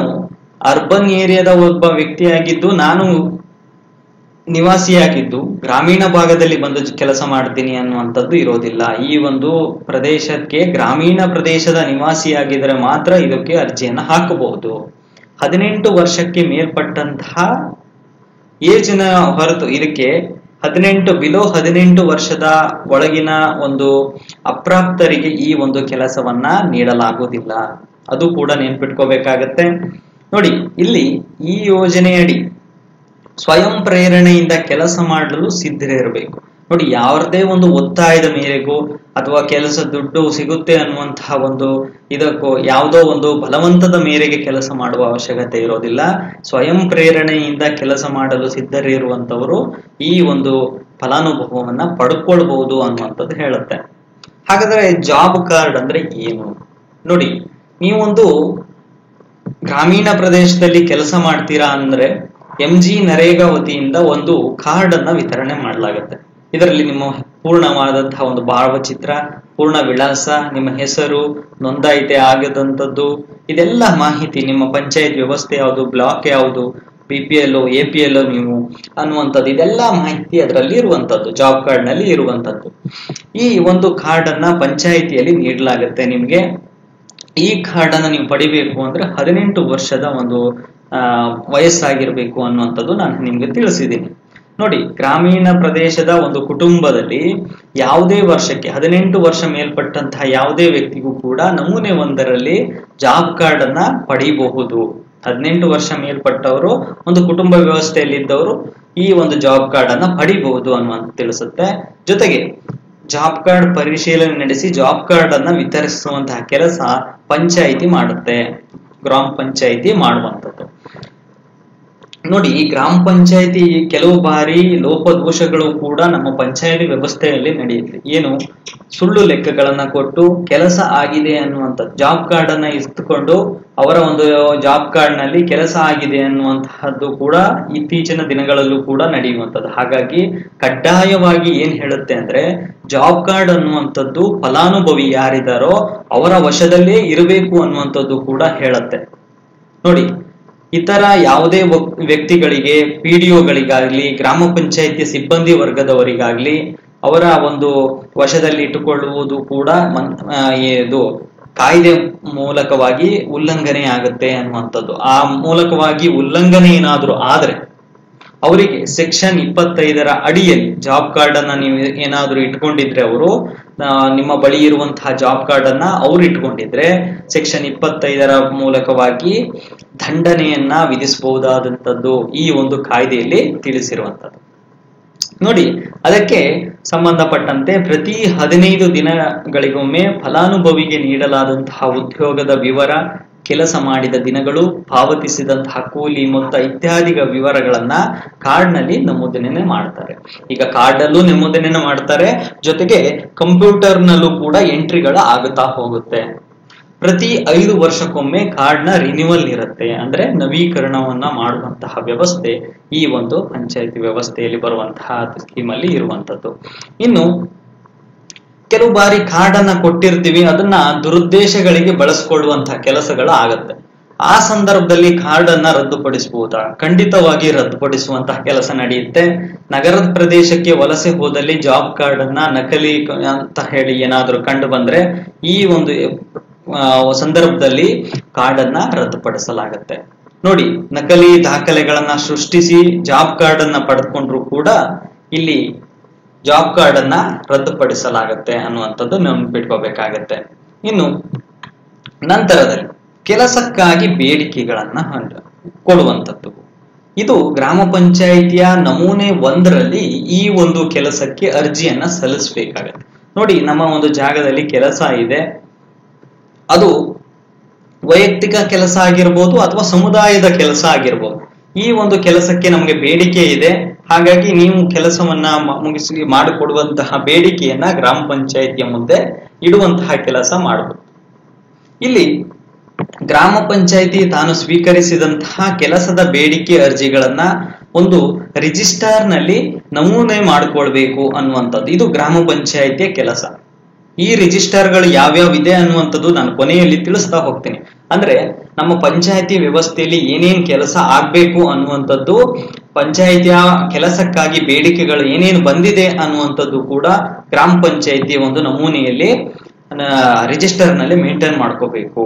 ಅರ್ಬನ್ ಏರಿಯಾದ ಒಬ್ಬ ವ್ಯಕ್ತಿಯಾಗಿದ್ದು, ನಾನು ನಿವಾಸಿಯಾಗಿದ್ದು ಗ್ರಾಮೀಣ ಭಾಗದಲ್ಲಿ ಬಂದು ಕೆಲಸ ಮಾಡ್ತೀನಿ ಅನ್ನುವಂಥದ್ದು ಇರೋದಿಲ್ಲ. ಈ ಒಂದು ಪ್ರದೇಶಕ್ಕೆ ಗ್ರಾಮೀಣ ಪ್ರದೇಶದ ನಿವಾಸಿಯಾಗಿದ್ರೆ ಮಾತ್ರ ಇದಕ್ಕೆ ಅರ್ಜಿಯನ್ನು ಹಾಕಬಹುದು. 18 ವರ್ಷಕ್ಕೆ ಮೇಲ್ಪಟ್ಟಂತಹ ಏಜಿನ ಹೊರತು ಇದಕ್ಕೆ 18 ವರ್ಷದ ಒಳಗಿನ ಒಂದು ಅಪ್ರಾಪ್ತರಿಗೆ ಈ ಒಂದು ಕೆಲಸವನ್ನ ನೀಡಲಾಗುವುದಿಲ್ಲ. ಅದು ಕೂಡ ನೆನ್ಪಿಟ್ಕೋಬೇಕಾಗತ್ತೆ. ನೋಡಿ, ಇಲ್ಲಿ ಈ ಯೋಜನೆಯಡಿ ಸ್ವಯಂ ಪ್ರೇರಣೆಯಿಂದ ಕೆಲಸ ಮಾಡಲು ಸಿದ್ಧರಿರಬೇಕು. ನೋಡಿ, ಯಾರದೇ ಒಂದು ಒತ್ತಾಯದ ಮೇರೆಗೂ ಅಥವಾ ಕೆಲಸ ದುಡ್ಡು ಸಿಗುತ್ತೆ ಅನ್ನುವಂತಹ ಒಂದು ಇದಕ್ಕೂ ಯಾವುದೋ ಒಂದು ಬಲವಂತದ ಮೇರೆಗೆ ಕೆಲಸ ಮಾಡುವ ಅವಶ್ಯಕತೆ ಇರೋದಿಲ್ಲ. ಸ್ವಯಂ ಪ್ರೇರಣೆಯಿಂದ ಕೆಲಸ ಮಾಡಲು ಸಿದ್ಧರಿರುವಂತವರು ಈ ಒಂದು ಫಲಾನುಭವವನ್ನ ಪಡ್ಕೊಳ್ಬಹುದು ಅನ್ನುವಂಥದ್ದು ಹೇಳುತ್ತೆ. ಹಾಗಾದ್ರೆ ಜಾಬ್ ಕಾರ್ಡ್ ಅಂದ್ರೆ ಏನು? ನೋಡಿ, ನೀವೊಂದು ಗ್ರಾಮೀಣ ಪ್ರದೇಶದಲ್ಲಿ ಕೆಲಸ ಮಾಡ್ತೀರಾ ಅಂದ್ರೆ MG ನರೇಗಾ ವತಿಯಿಂದ ಒಂದು ಕಾರ್ಡ್ ಅನ್ನ ವಿತರಣೆ ಮಾಡಲಾಗುತ್ತೆ. ಇದರಲ್ಲಿ ನಿಮ್ಮ ಪೂರ್ಣವಾದಂತಹ ಒಂದು ಭಾವಚಿತ್ರ, ಪೂರ್ಣ ವಿಳಾಸ, ನಿಮ್ಮ ಹೆಸರು, ನೋಂದಾಯಿತಿ ಆಗದಂಥದ್ದು, ಇದೆಲ್ಲ ಮಾಹಿತಿ, ನಿಮ್ಮ ಪಂಚಾಯತ್ ವ್ಯವಸ್ಥೆ ಯಾವುದು, ಬ್ಲಾಕ್ ಯಾವುದು, BPL APL ನೀವು ಅನ್ನುವಂಥದ್ದು, ಇದೆಲ್ಲ ಮಾಹಿತಿ ಅದರಲ್ಲಿ ಇರುವಂತದ್ದು, ಜಾಬ್ ಕಾರ್ಡ್ ನಲ್ಲಿ ಇರುವಂತದ್ದು. ಈ ಒಂದು ಕಾರ್ಡ್ ಅನ್ನ ಪಂಚಾಯಿತಿಯಲ್ಲಿ ನೀಡಲಾಗುತ್ತೆ ನಿಮ್ಗೆ. ಈ ಕಾರ್ಡ್ ಅನ್ನ ನೀವು ಪಡಿಬೇಕು ಅಂದ್ರೆ 18 ವರ್ಷದ ಒಂದು ವಯಸ್ಸಾಗಿರ್ಬೇಕು ಅನ್ನುವಂಥದ್ದು ನಾನು ನಿಮ್ಗೆ ತಿಳಿಸಿದ್ದೀನಿ. ನೋಡಿ, ಗ್ರಾಮೀಣ ಪ್ರದೇಶದ ಒಂದು ಕುಟುಂಬದಲ್ಲಿ ಯಾವುದೇ ವರ್ಷಕ್ಕೆ 18 ವರ್ಷ ಮೇಲ್ಪಟ್ಟಂತಹ ಯಾವುದೇ ವ್ಯಕ್ತಿಗೂ ಕೂಡ ನಮೂನೆ ಒಂದರಲ್ಲಿ ಜಾಬ್ ಕಾರ್ಡ್ ಅನ್ನ ಪಡಿಬಹುದು. 18 ವರ್ಷ ಮೇಲ್ಪಟ್ಟವರು ಒಂದು ಕುಟುಂಬ ವ್ಯವಸ್ಥೆಯಲ್ಲಿದ್ದವರು ಈ ಒಂದು ಜಾಬ್ ಕಾರ್ಡ್ ಅನ್ನ ಪಡಿಬಹುದು ಅನ್ನುವಂತ ತಿಳಿಸುತ್ತೆ. ಜೊತೆಗೆ ಜಾಬ್ ಕಾರ್ಡ್ ಪರಿಶೀಲನೆ ನಡೆಸಿ ಜಾಬ್ ಕಾರ್ಡ್ ಅನ್ನ ವಿತರಿಸುವಂತಹ ಕೆಲಸ ಪಂಚಾಯಿತಿ ಮಾಡುತ್ತೆ, ಗ್ರಾಮ ಪಂಚಾಯಿತಿ ಮಾಡುವಂಥದ್ದು. ನೋಡಿ, ಈ ಗ್ರಾಮ ಪಂಚಾಯಿತಿ ಕೆಲವು ಬಾರಿ ಲೋಪದೋಷಗಳು ಕೂಡ ನಮ್ಮ ಪಂಚಾಯಿತಿ ವ್ಯವಸ್ಥೆಯಲ್ಲಿ ನಡೆಯುತ್ತೆ. ಏನು, ಸುಳ್ಳು ಲೆಕ್ಕಗಳನ್ನ ಕೊಟ್ಟು ಕೆಲಸ ಆಗಿದೆ ಅನ್ನುವಂಥದ್ದು, ಜಾಬ್ ಕಾರ್ಡ್ ಅನ್ನ ಇಟ್ಟುಕೊಂಡು ಅವರ ಒಂದು ಜಾಬ್ ಕಾರ್ಡ್ ನಲ್ಲಿ ಕೆಲಸ ಆಗಿದೆ ಅನ್ನುವಂತಹದ್ದು ಕೂಡ ಇತ್ತೀಚಿನ ದಿನಗಳಲ್ಲೂ ಕೂಡ ನಡೆಯುವಂಥದ್ದು. ಹಾಗಾಗಿ ಕಡ್ಡಾಯವಾಗಿ ಏನ್ ಹೇಳುತ್ತೆ ಅಂದ್ರೆ ಜಾಬ್ ಕಾರ್ಡ್ ಅನ್ನುವಂಥದ್ದು ಫಲಾನುಭವಿ ಯಾರಿದ್ದಾರೋ ಅವರ ವಶದಲ್ಲೇ ಇರಬೇಕು ಅನ್ನುವಂಥದ್ದು ಕೂಡ ಹೇಳುತ್ತೆ. ನೋಡಿ, ಇತರ ಯಾವುದೇ ವ್ಯಕ್ತಿಗಳಿಗೆ, PDOಗಳಿಗಾಗ್ಲಿ, ಗ್ರಾಮ ಪಂಚಾಯಿತಿಯ ಸಿಬ್ಬಂದಿ ವರ್ಗದವರಿಗಾಗ್ಲಿ ಅವರ ಒಂದು ವಶದಲ್ಲಿ ಇಟ್ಟುಕೊಳ್ಳುವುದು ಕೂಡ ಇದು ಕಾಯ್ದೆ ಮೂಲಕವಾಗಿ ಉಲ್ಲಂಘನೆ ಆಗುತ್ತೆ ಅನ್ನುವಂಥದ್ದು. ಆ ಮೂಲಕವಾಗಿ ಉಲ್ಲಂಘನೆ ಏನಾದ್ರೂ ಆದ್ರೆ ಅವರಿಗೆ ಸೆಕ್ಷನ್ 25 ಅಡಿಯಲ್ಲಿ ಜಾಬ್ ಕಾರ್ಡ್ ಅನ್ನ ನೀವು ಏನಾದ್ರೂ ಇಟ್ಕೊಂಡಿದ್ರೆ, ಅವರು ನಿಮ್ಮ ಬಳಿ ಇರುವಂತಹ ಜಾಬ್ ಕಾರ್ಡ್ ಅನ್ನ ಅವ್ರು ಇಟ್ಕೊಂಡಿದ್ರೆ ಸೆಕ್ಷನ್ 25 ಮೂಲಕವಾಗಿ ದಂಡನೆಯನ್ನ ವಿಧಿಸಬಹುದಾದಂಥದ್ದು ಈ ಒಂದು ಕಾಯ್ದೆಯಲ್ಲಿ ತಿಳಿಸಿರುವಂತದ್ದು. ನೋಡಿ, ಅದಕ್ಕೆ ಸಂಬಂಧಪಟ್ಟಂತೆ ಪ್ರತಿ 15 ದಿನಗಳಿಗೊಮ್ಮೆ ಫಲಾನುಭವಿಗೆ ನೀಡಲಾದಂತಹ ಉದ್ಯೋಗದ ವಿವರ, ಕೆಲಸ ಮಾಡಿದ ದಿನಗಳು, ಪಾವತಿಸಿದಂತಹ ಕೂಲಿ ಮೊತ್ತ ಇತ್ಯಾದಿ ವಿವರಗಳನ್ನ ಕಾರ್ಡ್ ನಲ್ಲಿ ನಮೂದನೆ ಮಾಡ್ತಾರೆ. ಈಗ ಕಾರ್ಡ್ ಅಲ್ಲೂ ನಮೂದನೆ ಮಾಡ್ತಾರೆ, ಜೊತೆಗೆ ಕಂಪ್ಯೂಟರ್ ನಲ್ಲೂ ಕೂಡ ಎಂಟ್ರಿಗಳು ಆಗುತ್ತಾ ಹೋಗುತ್ತೆ. ಪ್ರತಿ 5 ವರ್ಷಕ್ಕೊಮ್ಮೆ ಕಾರ್ಡ್ ನ ರಿನ್ಯೂವಲ್ ಇರುತ್ತೆ, ಅಂದ್ರೆ ನವೀಕರಣವನ್ನ ಮಾಡುವಂತಹ ವ್ಯವಸ್ಥೆ ಈ ಒಂದು ಪಂಚಾಯತಿ ವ್ಯವಸ್ಥೆಯಲ್ಲಿ ಬರುವಂತಹ ಸ್ಕೀಮ್ ಅಲ್ಲಿ ಇರುವಂತದ್ದು. ಇನ್ನು ಕೆಲವು ಬಾರಿ ಕಾರ್ಡ್ ಅನ್ನ ಕೊಟ್ಟಿರ್ತೀವಿ, ಅದನ್ನ ದುರುದ್ದೇಶಗಳಿಗೆ ಬಳಸಿಕೊಳ್ಳುವಂತಹ ಕೆಲಸಗಳು ಆಗತ್ತೆ. ಆ ಸಂದರ್ಭದಲ್ಲಿ ಕಾರ್ಡ್ ಅನ್ನ ರದ್ದುಪಡಿಸಬಹುದಾ? ಖಂಡಿತವಾಗಿ ರದ್ದುಪಡಿಸುವಂತಹ ಕೆಲಸ ನಡೆಯುತ್ತೆ. ನಗರದ ಪ್ರದೇಶಕ್ಕೆ ವಲಸೆ ಹೋದಲ್ಲಿ ಜಾಬ್ ಕಾರ್ಡ್ ಅನ್ನ ನಕಲಿ ಅಂತ ಹೇಳಿ ಏನಾದ್ರೂ ಕಂಡು ಬಂದ್ರೆ ಈ ಒಂದು ಸಂದರ್ಭದಲ್ಲಿ ಕಾರ್ಡ್ ಅನ್ನ ರದ್ದುಪಡಿಸಲಾಗತ್ತೆ. ನೋಡಿ, ನಕಲಿ ದಾಖಲೆಗಳನ್ನ ಸೃಷ್ಟಿಸಿ ಜಾಬ್ ಕಾರ್ಡ್ ಅನ್ನ ಪಡೆದುಕೊಂಡ್ರು ಕೂಡ ಇಲ್ಲಿ ಜಾಬ್ ಕಾರ್ಡ್ ಅನ್ನ ರದ್ದುಪಡಿಸಲಾಗತ್ತೆ ಅನ್ನುವಂಥದ್ದು ನೆನಪಿಟ್ಕೋಬೇಕಾಗತ್ತೆ. ಇನ್ನು ನಂತರದಲ್ಲಿ ಕೆಲಸಕ್ಕಾಗಿ ಬೇಡಿಕೆಗಳನ್ನ ಕೊಡುವಂಥದ್ದು, ಇದು ಗ್ರಾಮ ಪಂಚಾಯಿತಿಯ ನಮೂನೆ 1ರಲ್ಲಿ ಈ ಒಂದು ಕೆಲಸಕ್ಕೆ ಅರ್ಜಿಯನ್ನ ಸಲ್ಲಿಸಬೇಕಾಗತ್ತೆ. ನೋಡಿ, ನಮ್ಮ ಒಂದು ಜಾಗದಲ್ಲಿ ಕೆಲಸ ಇದೆ, ಅದು ವೈಯಕ್ತಿಕ ಕೆಲಸ ಆಗಿರ್ಬೋದು ಅಥವಾ ಸಮುದಾಯದ ಕೆಲಸ ಆಗಿರ್ಬೋದು. ಈ ಒಂದು ಕೆಲಸಕ್ಕೆ ನಮಗೆ ಬೇಡಿಕೆ ಇದೆ, ಹಾಗಾಗಿ ನೀವು ಕೆಲಸವನ್ನ ಮುಗಿಸಿ ಮಾಡಿಕೊಡುವಂತಹ ಬೇಡಿಕೆಯನ್ನ ಗ್ರಾಮ ಪಂಚಾಯಿತಿಯ ಮುಂದೆ ಇಡುವಂತಹ ಕೆಲಸ ಮಾಡಬಹುದು. ಇಲ್ಲಿ ಗ್ರಾಮ ಪಂಚಾಯಿತಿ ತಾನು ಸ್ವೀಕರಿಸಿದಂತಹ ಕೆಲಸದ ಬೇಡಿಕೆ ಅರ್ಜಿಗಳನ್ನ ಒಂದು ರಿಜಿಸ್ಟರ್ ನಲ್ಲಿ ನಮೂನೆ ಮಾಡಿಕೊಳ್ಬೇಕು ಅನ್ನುವಂಥದ್ದು ಇದು ಗ್ರಾಮ ಪಂಚಾಯಿತಿಯ ಕೆಲಸ. ಈ ರಿಜಿಸ್ಟರ್ಗಳು ಯಾವ್ಯಾವ ಇದೆ ಅನ್ನುವಂಥದ್ದು ನಾನು ಕೊನೆಯಲ್ಲಿ ತಿಳಿಸ್ತಾ ಹೋಗ್ತೀನಿ. ಅಂದ್ರೆ ನಮ್ಮ ಪಂಚಾಯಿತಿ ವ್ಯವಸ್ಥೆಯಲ್ಲಿ ಏನೇನ್ ಕೆಲಸ ಆಗ್ಬೇಕು ಅನ್ನುವಂಥದ್ದು, ಪಂಚಾಯಿತಿಯ ಕೆಲಸಕ್ಕಾಗಿ ಬೇಡಿಕೆಗಳು ಏನೇನು ಬಂದಿದೆ ಅನ್ನುವಂಥದ್ದು ಕೂಡ ಗ್ರಾಮ ಪಂಚಾಯಿತಿಯ ಒಂದು ನಮೂನೆಯಲ್ಲಿ ರಿಜಿಸ್ಟರ್ ನಲ್ಲಿ ಮೇಂಟೈನ್ ಮಾಡ್ಕೋಬೇಕು.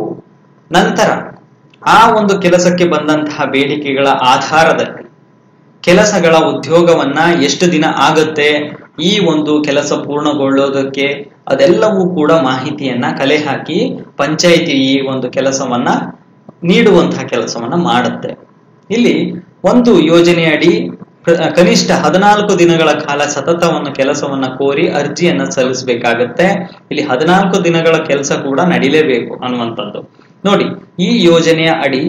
ನಂತರ ಆ ಒಂದು ಕೆಲಸಕ್ಕೆ ಬಂದಂತಹ ಬೇಡಿಕೆಗಳ ಆಧಾರದಲ್ಲಿ ಕೆಲಸಗಳ ಉದ್ಯೋಗವನ್ನ ಎಷ್ಟು ದಿನ ಆಗತ್ತೆ, ಈ ಒಂದು ಕೆಲಸ ಪೂರ್ಣಗೊಳ್ಳೋದಕ್ಕೆ ಅದೆಲ್ಲವೂ ಕೂಡ ಮಾಹಿತಿಯನ್ನ ಕಲೆ ಹಾಕಿ ಪಂಚಾಯಿತಿ ಈ ಒಂದು ಕೆಲಸವನ್ನ ನೀಡುವಂತಹ ಕೆಲಸವನ್ನ ಮಾಡುತ್ತೆ. ಇಲ್ಲಿ ಒಂದು ಯೋಜನೆಯಡಿ ಕನಿಷ್ಠ 14 ದಿನಗಳ ಕಾಲ ಸತತವನ್ನು ಕೆಲಸವನ್ನ ಕೋರಿ ಅರ್ಜಿಯನ್ನ ಸಲ್ಲಿಸಬೇಕಾಗತ್ತೆ. ಇಲ್ಲಿ 14 ದಿನಗಳ ಕೆಲಸ ಕೂಡ ನಡಿಲೇಬೇಕು ಅನ್ನುವಂಥದ್ದು. ನೋಡಿ, ಈ ಯೋಜನೆಯ ಅಡಿ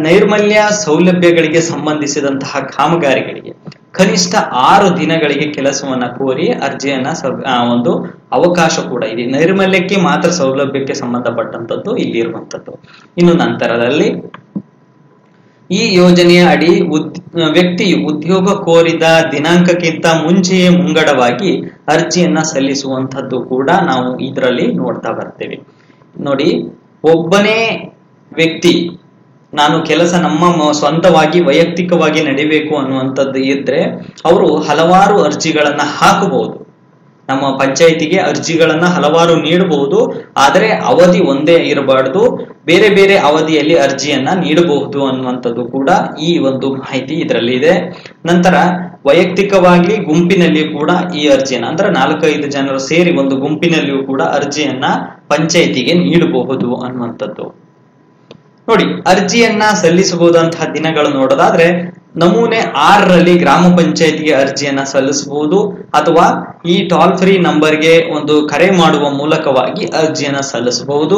ನೈರ್ಮಲ್ಯ ಸೌಲಭ್ಯಗಳಿಗೆ ಸಂಬಂಧಿಸಿದಂತಹ ಕಾಮಗಾರಿಗಳಿಗೆ ಕನಿಷ್ಠ 6 ದಿನಗಳಿಗೆ ಕೆಲಸವನ್ನ ಕೋರಿ ಅರ್ಜಿಯನ್ನ ಒಂದು ಅವಕಾಶ ಕೂಡ ಇದೆ. ನೈರ್ಮಲ್ಯಕ್ಕೆ ಮಾತ್ರ ಸೌಲಭ್ಯಕ್ಕೆ ಸಂಬಂಧಪಟ್ಟಂತದ್ದು ಇಲ್ಲಿ ಇರುವಂತದ್ದು. ಇನ್ನು ನಂತರದಲ್ಲಿ ಈ ಯೋಜನೆಯ ಅಡಿ ವ್ಯಕ್ತಿಯು ಉದ್ಯೋಗ ಕೋರಿದ ದಿನಾಂಕಕ್ಕಿಂತ ಮುಂಚೆಯೇ ಮುಂಗಡವಾಗಿ ಅರ್ಜಿಯನ್ನ ಸಲ್ಲಿಸುವಂತದ್ದು ಕೂಡ ನಾವು ಇದರಲ್ಲಿ ನೋಡ್ತಾ ಬರ್ತೇವೆ. ನೋಡಿ, ಒಬ್ಬನೇ ವ್ಯಕ್ತಿ ನಾನು ಕೆಲಸ ನಮ್ಮ ಸ್ವಂತವಾಗಿ ವೈಯಕ್ತಿಕವಾಗಿ ನಡಿಬೇಕು ಅನ್ನುವಂಥದ್ದು ಇದ್ರೆ ಅವರು ಹಲವಾರು ಅರ್ಜಿಗಳನ್ನ ಹಾಕಬಹುದು. ನಮ್ಮ ಪಂಚಾಯಿತಿಗೆ ಅರ್ಜಿಗಳನ್ನ ಹಲವಾರು ನೀಡಬಹುದು, ಆದರೆ ಅವಧಿ ಒಂದೇ ಇರಬಾರ್ದು, ಬೇರೆ ಬೇರೆ ಅವಧಿಯಲ್ಲಿ ಅರ್ಜಿಯನ್ನ ನೀಡಬಹುದು ಅನ್ನುವಂಥದ್ದು ಕೂಡ ಈ ಒಂದು ಮಾಹಿತಿ ಇದರಲ್ಲಿ ಇದೆ. ನಂತರ ವೈಯಕ್ತಿಕವಾಗಿ ಗುಂಪಿನಲ್ಲಿ ಕೂಡ ಈ ಅರ್ಜಿಯನ್ನ ಅಂದ್ರೆ 4-5 ಜನರು ಸೇರಿ ಒಂದು ಗುಂಪಿನಲ್ಲಿಯೂ ಕೂಡ ಅರ್ಜಿಯನ್ನ ಪಂಚಾಯಿತಿಗೆ ನೀಡಬಹುದು ಅನ್ನುವಂಥದ್ದು. ನೋಡಿ, ಅರ್ಜಿಯನ್ನ ಸಲ್ಲಿಸಬಹುದಂತಹ ದಿನಗಳು ನೋಡೋದಾದ್ರೆ ನಮೂನೆ 6ರಲ್ಲಿ ಗ್ರಾಮ ಪಂಚಾಯಿತಿಗೆ ಅರ್ಜಿಯನ್ನ ಸಲ್ಲಿಸಬಹುದು, ಅಥವಾ ಈ ಟೋಲ್ ಫ್ರೀ ನಂಬರ್ಗೆ ಒಂದು ಕರೆ ಮಾಡುವ ಮೂಲಕವಾಗಿ ಅರ್ಜಿಯನ್ನ ಸಲ್ಲಿಸಬಹುದು.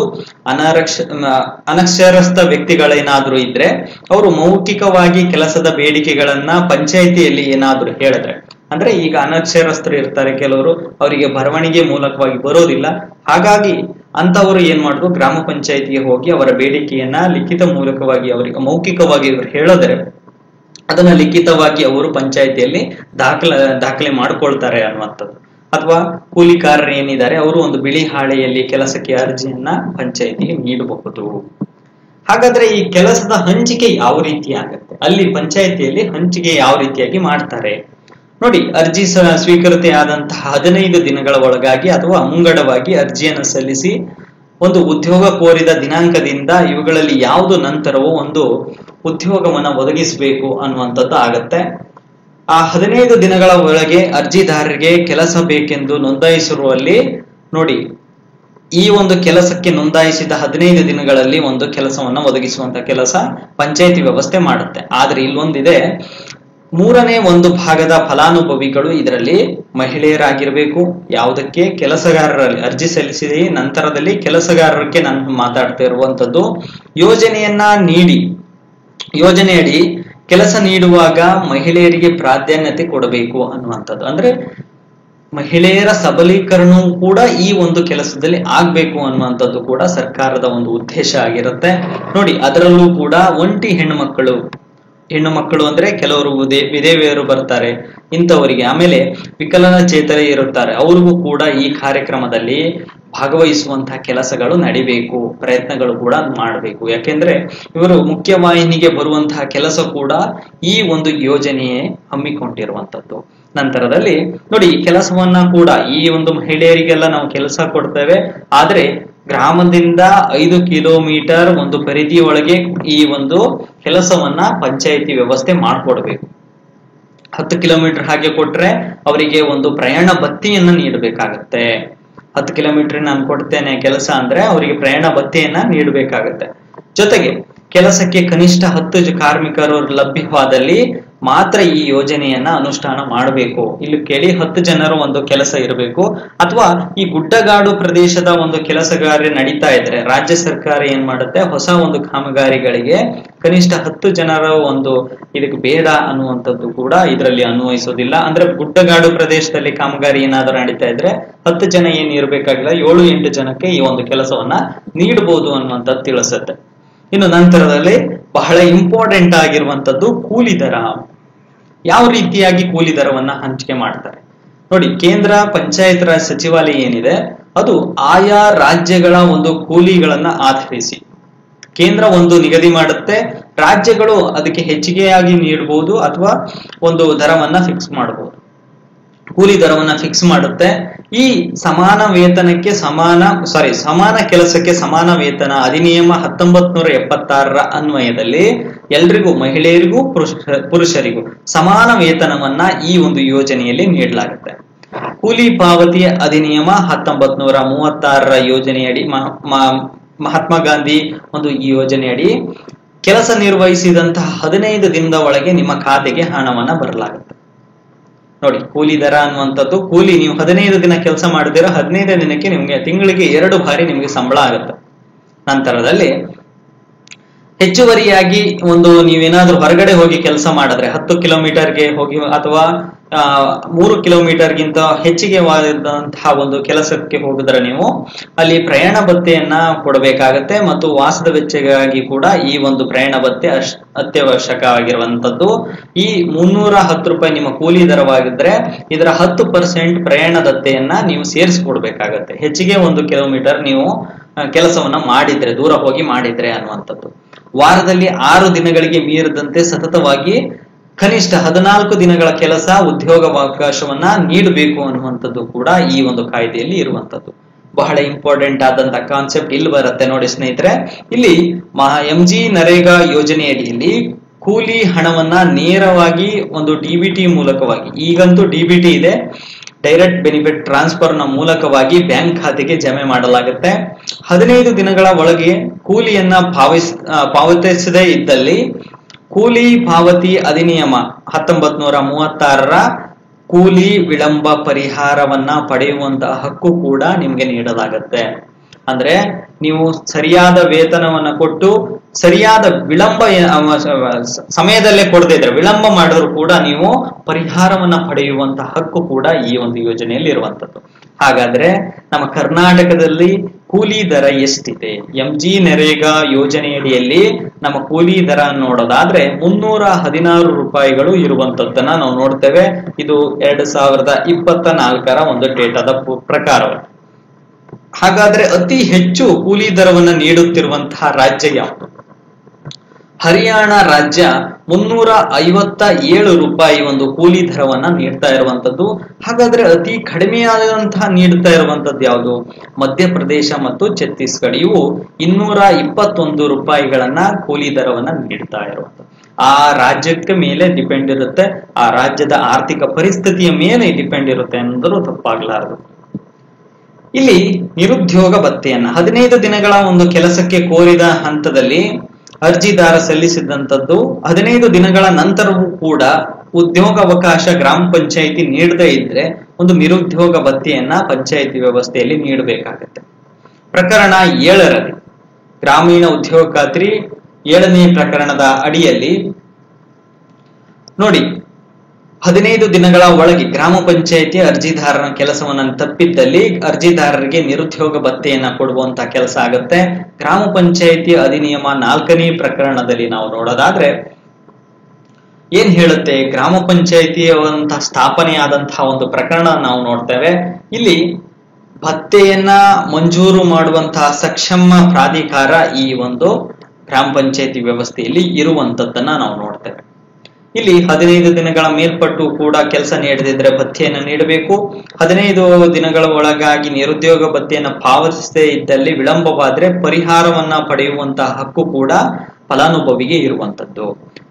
ಅನಕ್ಷರಸ್ಥ ವ್ಯಕ್ತಿಗಳೇನಾದ್ರೂ ಇದ್ರೆ ಅವರು ಮೌಖಿಕವಾಗಿ ಕೆಲಸದ ಬೇಡಿಕೆಗಳನ್ನ ಪಂಚಾಯಿತಿಯಲ್ಲಿ ಏನಾದ್ರೂ ಹೇಳಿದ್ರೆ, ಅಂದ್ರೆ ಈಗ ಅನಕ್ಷರಸ್ಥರು ಇರ್ತಾರೆ ಕೆಲವರು, ಅವರಿಗೆ ಬರವಣಿಗೆ ಮೂಲಕವಾಗಿ ಬರೋದಿಲ್ಲ, ಹಾಗಾಗಿ ಅಂತವರು ಏನ್ ಮಾಡುದು, ಗ್ರಾಮ ಪಂಚಾಯಿತಿಗೆ ಹೋಗಿ ಅವರ ಬೇಡಿಕೆಯನ್ನ ಲಿಖಿತ ಮೂಲಕವಾಗಿ ಅವರಿಗೆ ಮೌಖಿಕವಾಗಿ ಇವರು ಹೇಳಿದ್ರೆ ಅದನ್ನ ಲಿಖಿತವಾಗಿ ಅವರು ಪಂಚಾಯಿತಿಯಲ್ಲಿ ದಾಖಲೆ ಮಾಡ್ಕೊಳ್ತಾರೆ ಅನ್ನುವಂಥದ್ದು. ಅಥವಾ ಕೂಲಿಕಾರರು ಏನಿದ್ದಾರೆ ಅವರು ಒಂದು ಬಿಳಿ ಹಾಳೆಯಲ್ಲಿ ಕೆಲಸಕ್ಕೆ ಅರ್ಜಿಯನ್ನ ಪಂಚಾಯಿತಿಗೆ ನೀಡಬಹುದು. ಹಾಗಾದ್ರೆ ಈ ಕೆಲಸದ ಹಂಚಿಕೆ ಯಾವ ರೀತಿ ಆಗುತ್ತೆ, ಅಲ್ಲಿ ಪಂಚಾಯಿತಿಯಲ್ಲಿ ಹಂಚಿಕೆ ಯಾವ ರೀತಿಯಾಗಿ ಮಾಡ್ತಾರೆ ನೋಡಿ. ಅರ್ಜಿ ಸ್ವೀಕೃತಿಯಾದಂತಹ 15 ದಿನಗಳ ಒಳಗಾಗಿ ಅಥವಾ ಮುಂಗಡವಾಗಿ ಅರ್ಜಿಯನ್ನು ಸಲ್ಲಿಸಿ ಒಂದು ಉದ್ಯೋಗ ಕೋರಿದ ದಿನಾಂಕದಿಂದ ಇವುಗಳಲ್ಲಿ ಯಾವುದು ನಂತರವೋ ಒಂದು ಉದ್ಯೋಗವನ್ನ ಒದಗಿಸಬೇಕು ಅನ್ನುವಂಥದ್ದು ಆಗತ್ತೆ. ಆ 15 ದಿನಗಳ ಒಳಗೆ ಅರ್ಜಿದಾರರಿಗೆ ಕೆಲಸ ಬೇಕೆಂದು ನೋಂದಾಯಿಸಿರುವಲ್ಲಿ ನೋಡಿ, ಈ ಒಂದು ಕೆಲಸಕ್ಕೆ ನೋಂದಾಯಿಸಿದ 15 ದಿನಗಳಲ್ಲಿ ಒಂದು ಕೆಲಸವನ್ನ ಒದಗಿಸುವಂತ ಕೆಲಸ ಪಂಚಾಯಿತಿ ವ್ಯವಸ್ಥೆ ಮಾಡುತ್ತೆ. ಆದ್ರೆ ಇಲ್ಲೊಂದಿದೆ, 1/3 ಭಾಗದ ಫಲಾನುಭವಿಗಳು ಇದರಲ್ಲಿ ಮಹಿಳೆಯರಾಗಿರ್ಬೇಕು. ಯಾವುದಕ್ಕೆ, ಕೆಲಸಗಾರರಲ್ಲಿ ಅರ್ಜಿ ಸಲ್ಲಿಸಿದ ನಂತರದಲ್ಲಿ ಕೆಲಸಗಾರರಿಗೆ ನಾನು ಮಾತಾಡ್ತಾ ಇರುವಂತದ್ದು. ಯೋಜನೆಯಡಿ ಕೆಲಸ ನೀಡುವಾಗ ಮಹಿಳೆಯರಿಗೆ ಪ್ರಾಧಾನ್ಯತೆ ಕೊಡಬೇಕು ಅನ್ನುವಂಥದ್ದು. ಅಂದ್ರೆ ಮಹಿಳೆಯರ ಸಬಲೀಕರಣವೂ ಕೂಡ ಈ ಒಂದು ಕೆಲಸದಲ್ಲಿ ಆಗ್ಬೇಕು ಅನ್ನುವಂಥದ್ದು ಕೂಡ ಸರ್ಕಾರದ ಒಂದು ಉದ್ದೇಶ ಆಗಿರುತ್ತೆ. ನೋಡಿ, ಅದರಲ್ಲೂ ಕೂಡ ಒಂಟಿ ಹೆಣ್ಣು ಮಕ್ಕಳು ಅಂದ್ರೆ ಕೆಲವರು ವಿಧವೆಯರು ಬರ್ತಾರೆ, ಇಂಥವರಿಗೆ, ಆಮೇಲೆ ವಿಕಲಚೇತನ ಇರುತ್ತಾರೆ, ಅವ್ರಿಗೂ ಕೂಡ ಈ ಕಾರ್ಯಕ್ರಮದಲ್ಲಿ ಭಾಗವಹಿಸುವಂತಹ ಕೆಲಸಗಳು ನಡಿಬೇಕು, ಪ್ರಯತ್ನಗಳು ಕೂಡ ಮಾಡಬೇಕು. ಯಾಕೆಂದ್ರೆ ಇವರು ಮುಖ್ಯವಾಹಿನಿಗೆ ಬರುವಂತಹ ಕೆಲಸ ಕೂಡ ಈ ಒಂದು ಯೋಜನೆಯೇ ಹಮ್ಮಿಕೊಂಡಿರುವಂತದ್ದು. ನಂತರದಲ್ಲಿ ನೋಡಿ, ಈ ಕೆಲಸವನ್ನ ಕೂಡ ಈ ಒಂದು ಮಹಿಳೆಯರಿಗೆಲ್ಲ ನಾವು ಕೆಲಸ ಕೊಡ್ತೇವೆ, ಆದ್ರೆ ಗ್ರಾಮದಿಂದ 5 ಕಿಲೋಮೀಟರ್ ಒಂದು ಪರಿಧಿಯೊಳಗೆ ಈ ಒಂದು ಕೆಲಸವನ್ನ ಪಂಚಾಯಿತಿ ವ್ಯವಸ್ಥೆ ಮಾಡ್ಕೊಡ್ಬೇಕು. 10 ಕಿಲೋಮೀಟರ್ ಹಾಗೆ ಕೊಟ್ರೆ ಅವರಿಗೆ ಒಂದು ಪ್ರಯಾಣ ಭತ್ಯೆಯನ್ನ ನೀಡಬೇಕಾಗತ್ತೆ. 10 ಕಿಲೋಮೀಟರ್ ನಾನು ಕೊಡ್ತೇನೆ ಕೆಲಸ ಅಂದ್ರೆ ಅವರಿಗೆ ಪ್ರಯಾಣ ಭತ್ಯೆಯನ್ನ ನೀಡಬೇಕಾಗತ್ತೆ. ಜೊತೆಗೆ ಕೆಲಸಕ್ಕೆ ಕನಿಷ್ಠ 10 ಕಾರ್ಮಿಕರು ಲಭ್ಯವಾದಲ್ಲಿ ಮಾತ್ರ ಈ ಯೋಜನೆಯನ್ನ ಅನುಷ್ಠಾನ ಮಾಡಬೇಕು. ಇಲ್ಲಿ ಕೇಳಿ 10 ಜನರು ಒಂದು ಕೆಲಸ ಇರಬೇಕು, ಅಥವಾ ಈ ಗುಡ್ಡಗಾಡು ಪ್ರದೇಶದ ಒಂದು ಕೆಲಸಗಾರ ನಡೀತಾ ಇದ್ರೆ ರಾಜ್ಯ ಸರ್ಕಾರ ಏನ್ ಮಾಡುತ್ತೆ, ಹೊಸ ಒಂದು ಕಾಮಗಾರಿಗಳಿಗೆ ಕನಿಷ್ಠ 10 ಜನರ ಒಂದು ಇದಕ್ಕೆ ಬೇಡ ಅನ್ನುವಂಥದ್ದು ಕೂಡ ಇದರಲ್ಲಿ ಅನ್ವಯಿಸೋದಿಲ್ಲ. ಅಂದ್ರೆ ಗುಡ್ಡಗಾಡು ಪ್ರದೇಶದಲ್ಲಿ ಕಾಮಗಾರಿ ಏನಾದ್ರೂ ನಡೀತಾ ಇದ್ರೆ 10 ಜನ ಏನ್ ಇರ್ಬೇಕಾಗಿಲ್ಲ, 7-8 ಜನಕ್ಕೆ ಈ ಒಂದು ಕೆಲಸವನ್ನ ನೀಡಬಹುದು ಅನ್ನುವಂಥದ್ದು ತಿಳಿಸುತ್ತೆ. ಇನ್ನು ನಂತರದಲ್ಲಿ ಬಹಳ ಇಂಪಾರ್ಟೆಂಟ್ ಆಗಿರುವಂತದ್ದು ಕೂಲಿ ದರ. ಯಾವ ರೀತಿಯಾಗಿ ಕೂಲಿ ದರವನ್ನ ಹಂಚಿಕೆ ಮಾಡ್ತಾರೆ ನೋಡಿ. ಕೇಂದ್ರ ಪಂಚಾಯತ್ ರಾಜ್ ಸಚಿವಾಲಯ ಏನಿದೆ ಅದು ಆಯಾ ರಾಜ್ಯಗಳ ಒಂದು ಕೂಲಿಗಳನ್ನ ಆಧರಿಸಿ ಕೇಂದ್ರ ಒಂದು ನಿಗದಿ ಮಾಡುತ್ತೆ, ರಾಜ್ಯಗಳು ಅದಕ್ಕೆ ಹೆಚ್ಚಿಗೆಯಾಗಿ ನೀಡಬಹುದು ಅಥವಾ ಒಂದು ದರವನ್ನ ಫಿಕ್ಸ್ ಮಾಡಬಹುದು, ಕೂಲಿ ದರವನ್ನ ಫಿಕ್ಸ್ ಮಾಡುತ್ತೆ. ಈ ಸಮಾನ ವೇತನಕ್ಕೆ ಸಮಾನ ಕೆಲಸಕ್ಕೆ ಸಮಾನ ವೇತನ ಅಧಿನಿಯಮ 1976ರ ಅನ್ವಯದಲ್ಲಿ ಎಲ್ರಿಗೂ, ಮಹಿಳೆಯರಿಗೂ ಪುರುಷರಿಗೂ ಸಮಾನ ವೇತನವನ್ನ ಈ ಒಂದು ಯೋಜನೆಯಲ್ಲಿ ನೀಡಲಾಗುತ್ತೆ. ಕೂಲಿ ಪಾವತಿ ಅಧಿನಿಯಮ 1936ರ ಯೋಜನೆಯಡಿ ಮಹಾತ್ಮ ಗಾಂಧಿ ಒಂದು ಈ ಯೋಜನೆಯಡಿ ಕೆಲಸ ನಿರ್ವಹಿಸಿದಂತಹ 15 ದಿನದ ಒಳಗೆ ನಿಮ್ಮ ಖಾತೆಗೆ ಹಣವನ್ನ ಬರಲಾಗುತ್ತೆ. ನೋಡಿ, ಕೂಲಿ ದರ ಅನ್ನುವಂಥದ್ದು, ಕೂಲಿ ನೀವು 15 ದಿನ ಕೆಲಸ ಮಾಡಿದಿರೋ 15 ದಿನಕ್ಕೆ ನಿಮ್ಗೆ ತಿಂಗಳಿಗೆ 2 ಬಾರಿ ನಿಮ್ಗೆ ಸಂಬಳ ಆಗುತ್ತೆ. ನಂತರದಲ್ಲಿ ಹೆಚ್ಚುವರಿಯಾಗಿ ಒಂದು ನೀವೇನಾದ್ರೂ ಹೊರಗಡೆ ಹೋಗಿ ಕೆಲಸ ಮಾಡಿದ್ರೆ 10 ಕಿಲೋಮೀಟರ್ಗೆ ಹೋಗಿ ಅಥವಾ 3 ಕಿಲೋಮೀಟರ್ಗಿಂತ ಹೆಚ್ಚಿಗೆವಾದಂತಹ ಒಂದು ಕೆಲಸಕ್ಕೆ ಹೋಗಿದ್ರೆ ನೀವು ಅಲ್ಲಿ ಪ್ರಯಾಣ ಭತ್ಯೆಯನ್ನ ಕೊಡಬೇಕಾಗತ್ತೆ, ಮತ್ತು ವಾಸದ ವೆಚ್ಚಗಾಗಿ ಕೂಡ ಈ ಒಂದು ಪ್ರಯಾಣ ಭತ್ಯೆ ಅತ್ಯವಶ್ಯಕ ಆಗಿರುವಂತದ್ದು. ಈ 310 ರೂಪಾಯಿ ನಿಮ್ಮ ಕೂಲಿ ದರವಾಗಿದ್ರೆ ಇದರ 10% ಪ್ರಯಾಣ ಭತ್ಯೆಯನ್ನ ನೀವು ಸೇರಿಸಿಕೊಡ್ಬೇಕಾಗತ್ತೆ, ಹೆಚ್ಚಿಗೆ 1 ಕಿಲೋಮೀಟರ್ ನೀವು ಕೆಲಸವನ್ನ ಮಾಡಿದ್ರೆ, ದೂರ ಹೋಗಿ ಮಾಡಿದ್ರೆ ಅನ್ನುವಂಥದ್ದು. ವಾರದಲ್ಲಿ 6 ದಿನಗಳಿಗೆ ಮೀರದಂತೆ ಸತತವಾಗಿ ಕನಿಷ್ಠ 14 ದಿನಗಳ ಕೆಲಸ ಉದ್ಯೋಗಾವಕಾಶವನ್ನ ನೀಡಬೇಕು ಅನ್ನುವಂಥದ್ದು ಕೂಡ ಈ ಒಂದು ಕಾಯ್ದೆಯಲ್ಲಿ ಇರುವಂತದ್ದು. ಬಹಳ ಇಂಪಾರ್ಟೆಂಟ್ ಆದಂತ ಕಾನ್ಸೆಪ್ಟ್ ಇಲ್ಲಿ ಬರುತ್ತೆ ನೋಡಿ ಸ್ನೇಹಿತರೆ. ಇಲ್ಲಿ MG ನರೇಗಾ ಯೋಜನೆಯಡಿಯಲ್ಲಿ ಕೂಲಿ ಹಣವನ್ನ ನೇರವಾಗಿ ಒಂದು DBT ಮೂಲಕವಾಗಿ, ಈಗಂತೂ DBT ಇದೆ, ಡೈರೆಕ್ಟ್ ಬೆನಿಫಿಟ್ ಟ್ರಾನ್ಸ್ಫರ್ ನ ಮೂಲಕವಾಗಿ ಬ್ಯಾಂಕ್ ಖಾತೆಗೆ ಜಮೆ ಮಾಡಲಾಗುತ್ತೆ. 15 ದಿನಗಳ ಒಳಗೆ ಕೂಲಿಯನ್ನ ಪಾವತಿಸದೇ ಇದ್ದಲ್ಲಿ ಕೂಲಿ ಪಾವತಿ ಅಧಿನಿಯಮ 1936ರ ಕೂಲಿ ವಿಳಂಬ ಪರಿಹಾರವನ್ನ ಪಡೆಯುವಂತಹ ಹಕ್ಕು ಕೂಡ ನಿಮ್ಗೆ ನೀಡಲಾಗುತ್ತೆ. ಅಂದ್ರೆ ನೀವು ಸರಿಯಾದ ವೇತನವನ್ನ ಕೊಟ್ಟು ಸರಿಯಾದ ವಿಳಂಬ ಸಮಯದಲ್ಲೇ ಕೊಡದೇ ಇದ್ರೆ, ವಿಳಂಬ ಮಾಡಿದ್ರು ಕೂಡ ನೀವು ಪರಿಹಾರವನ್ನ ಪಡೆಯುವಂತಹ ಹಕ್ಕು ಕೂಡ ಈ ಒಂದು ಯೋಜನೆಯಲ್ಲಿ ಇರುವಂತದ್ದು. ಹಾಗಾದ್ರೆ ನಮ್ಮ ಕರ್ನಾಟಕದಲ್ಲಿ ಕೂಲಿ ದರ ಎಷ್ಟಿದೆ? MG ನರೇಗಾ ಯೋಜನೆಯಡಿಯಲ್ಲಿ ನಮ್ಮ ಕೂಲಿ ದರ ನೋಡೋದಾದ್ರೆ 316 ರೂಪಾಯಿಗಳು ಇರುವಂತದ್ದನ್ನ ನಾವು ನೋಡ್ತೇವೆ. ಇದು 2024ರ ಒಂದು ಡೇಟಾದ ಪ್ರಕಾರ. ಹಾಗಾದ್ರೆ ಅತಿ ಹೆಚ್ಚು ಕೂಲಿ ದರವನ್ನ ನೀಡುತ್ತಿರುವಂತಹ ರಾಜ್ಯ ಯಾವುದು? ಹರಿಯಾಣ ರಾಜ್ಯ 357 ರೂಪಾಯಿ ಒಂದು ಕೂಲಿ ದರವನ್ನ ನೀಡ್ತಾ ಇರುವಂತದ್ದು. ಹಾಗಾದ್ರೆ ಅತಿ ಕಡಿಮೆಯಾದಂತಹ ನೀಡುತ್ತಾ ಇರುವಂತದ್ದು ಯಾವುದು? ಮಧ್ಯಪ್ರದೇಶ ಮತ್ತು ಛತ್ತೀಸ್ಗಢ. ಇವು 221 ರೂಪಾಯಿಗಳನ್ನ ಕೂಲಿ ದರವನ್ನ ನೀಡ್ತಾ ಇರುವಂತದ್ದು. ಆ ರಾಜ್ಯಕ್ಕೆ ಮೇಲೆ ಡಿಪೆಂಡ್ ಇರುತ್ತೆ, ಆ ರಾಜ್ಯದ ಆರ್ಥಿಕ ಪರಿಸ್ಥಿತಿಯ ಮೇಲೆ ಡಿಪೆಂಡ್ ಇರುತ್ತೆ ಅನ್ನೋದು ತಪ್ಪಾಗಲಾರದು. ಇಲ್ಲಿ ನಿರುದ್ಯೋಗ ಭತ್ಯೆಯನ್ನ 15 ದಿನಗಳ ಒಂದು ಕೆಲಸಕ್ಕೆ ಕೋರಿದ ಹಂತದಲ್ಲಿ ಅರ್ಜಿದಾರ ಸಲ್ಲಿಸಿದಂತದ್ದು 15 ದಿನಗಳ ನಂತರವೂ ಕೂಡ ಉದ್ಯೋಗಾವಕಾಶ ಗ್ರಾಮ ಪಂಚಾಯಿತಿ ನೀಡದೇ ಇದ್ರೆ ಒಂದು ನಿರುದ್ಯೋಗ ಭತ್ಯೆಯನ್ನ ಪಂಚಾಯಿತಿ ವ್ಯವಸ್ಥೆಯಲ್ಲಿ ನೀಡಬೇಕಾಗತ್ತೆ. ಪ್ರಕರಣ 7ರಲ್ಲಿ ಗ್ರಾಮೀಣ ಉದ್ಯೋಗ ಖಾತ್ರಿ 7ನೇ ಪ್ರಕರಣದ ಅಡಿಯಲ್ಲಿ ನೋಡಿ, 15 ದಿನಗಳ ಒಳಗೆ ಗ್ರಾಮ ಪಂಚಾಯಿತಿ ಅರ್ಜಿದಾರನ ಕೆಲಸವನ್ನ ತಪ್ಪಿದ್ದಲ್ಲಿ ಅರ್ಜಿದಾರರಿಗೆ ನಿರುದ್ಯೋಗ ಭತ್ಯೆಯನ್ನ ಕೊಡುವಂತಹ ಕೆಲಸ ಆಗುತ್ತೆ. ಗ್ರಾಮ ಪಂಚಾಯಿತಿ ಅಧಿನಿಯಮ 4ನೇ ಪ್ರಕರಣದಲ್ಲಿ ನಾವು ನೋಡೋದಾದ್ರೆ ಏನ್ ಹೇಳುತ್ತೆ? ಗ್ರಾಮ ಪಂಚಾಯಿತಿಯ ಸ್ಥಾಪನೆಯಾದಂತಹ ಒಂದು ಪ್ರಕರಣ ನಾವು ನೋಡ್ತೇವೆ. ಇಲ್ಲಿ ಭತ್ಯೆಯನ್ನ ಮಂಜೂರು ಮಾಡುವಂತಹ ಸಕ್ಷಮ ಪ್ರಾಧಿಕಾರ ಈ ಒಂದು ಗ್ರಾಮ ಪಂಚಾಯಿತಿ ವ್ಯವಸ್ಥೆಯಲ್ಲಿ ಇರುವಂತದ್ದನ್ನ ನಾವು ನೋಡ್ತೇವೆ. ಇಲ್ಲಿ 15 ದಿನಗಳ ಮೇಲ್ಪಟ್ಟು ಕೂಡ ಕೆಲಸ ನೀಡದಿದ್ರೆ ಭತ್ಯೆಯನ್ನು ನೀಡಬೇಕು. 15 ದಿನಗಳ ಒಳಗಾಗಿ ನಿರುದ್ಯೋಗ ಭತ್ಯೆಯನ್ನು ಪಾವತಿಸದೇ ಇದ್ದಲ್ಲಿ ವಿಳಂಬವಾದ್ರೆ ಪರಿಹಾರವನ್ನ ಪಡೆಯುವಂತಹ ಹಕ್ಕು ಕೂಡ ಫಲಾನುಭವಿಗೆ ಇರುವಂತದ್ದು.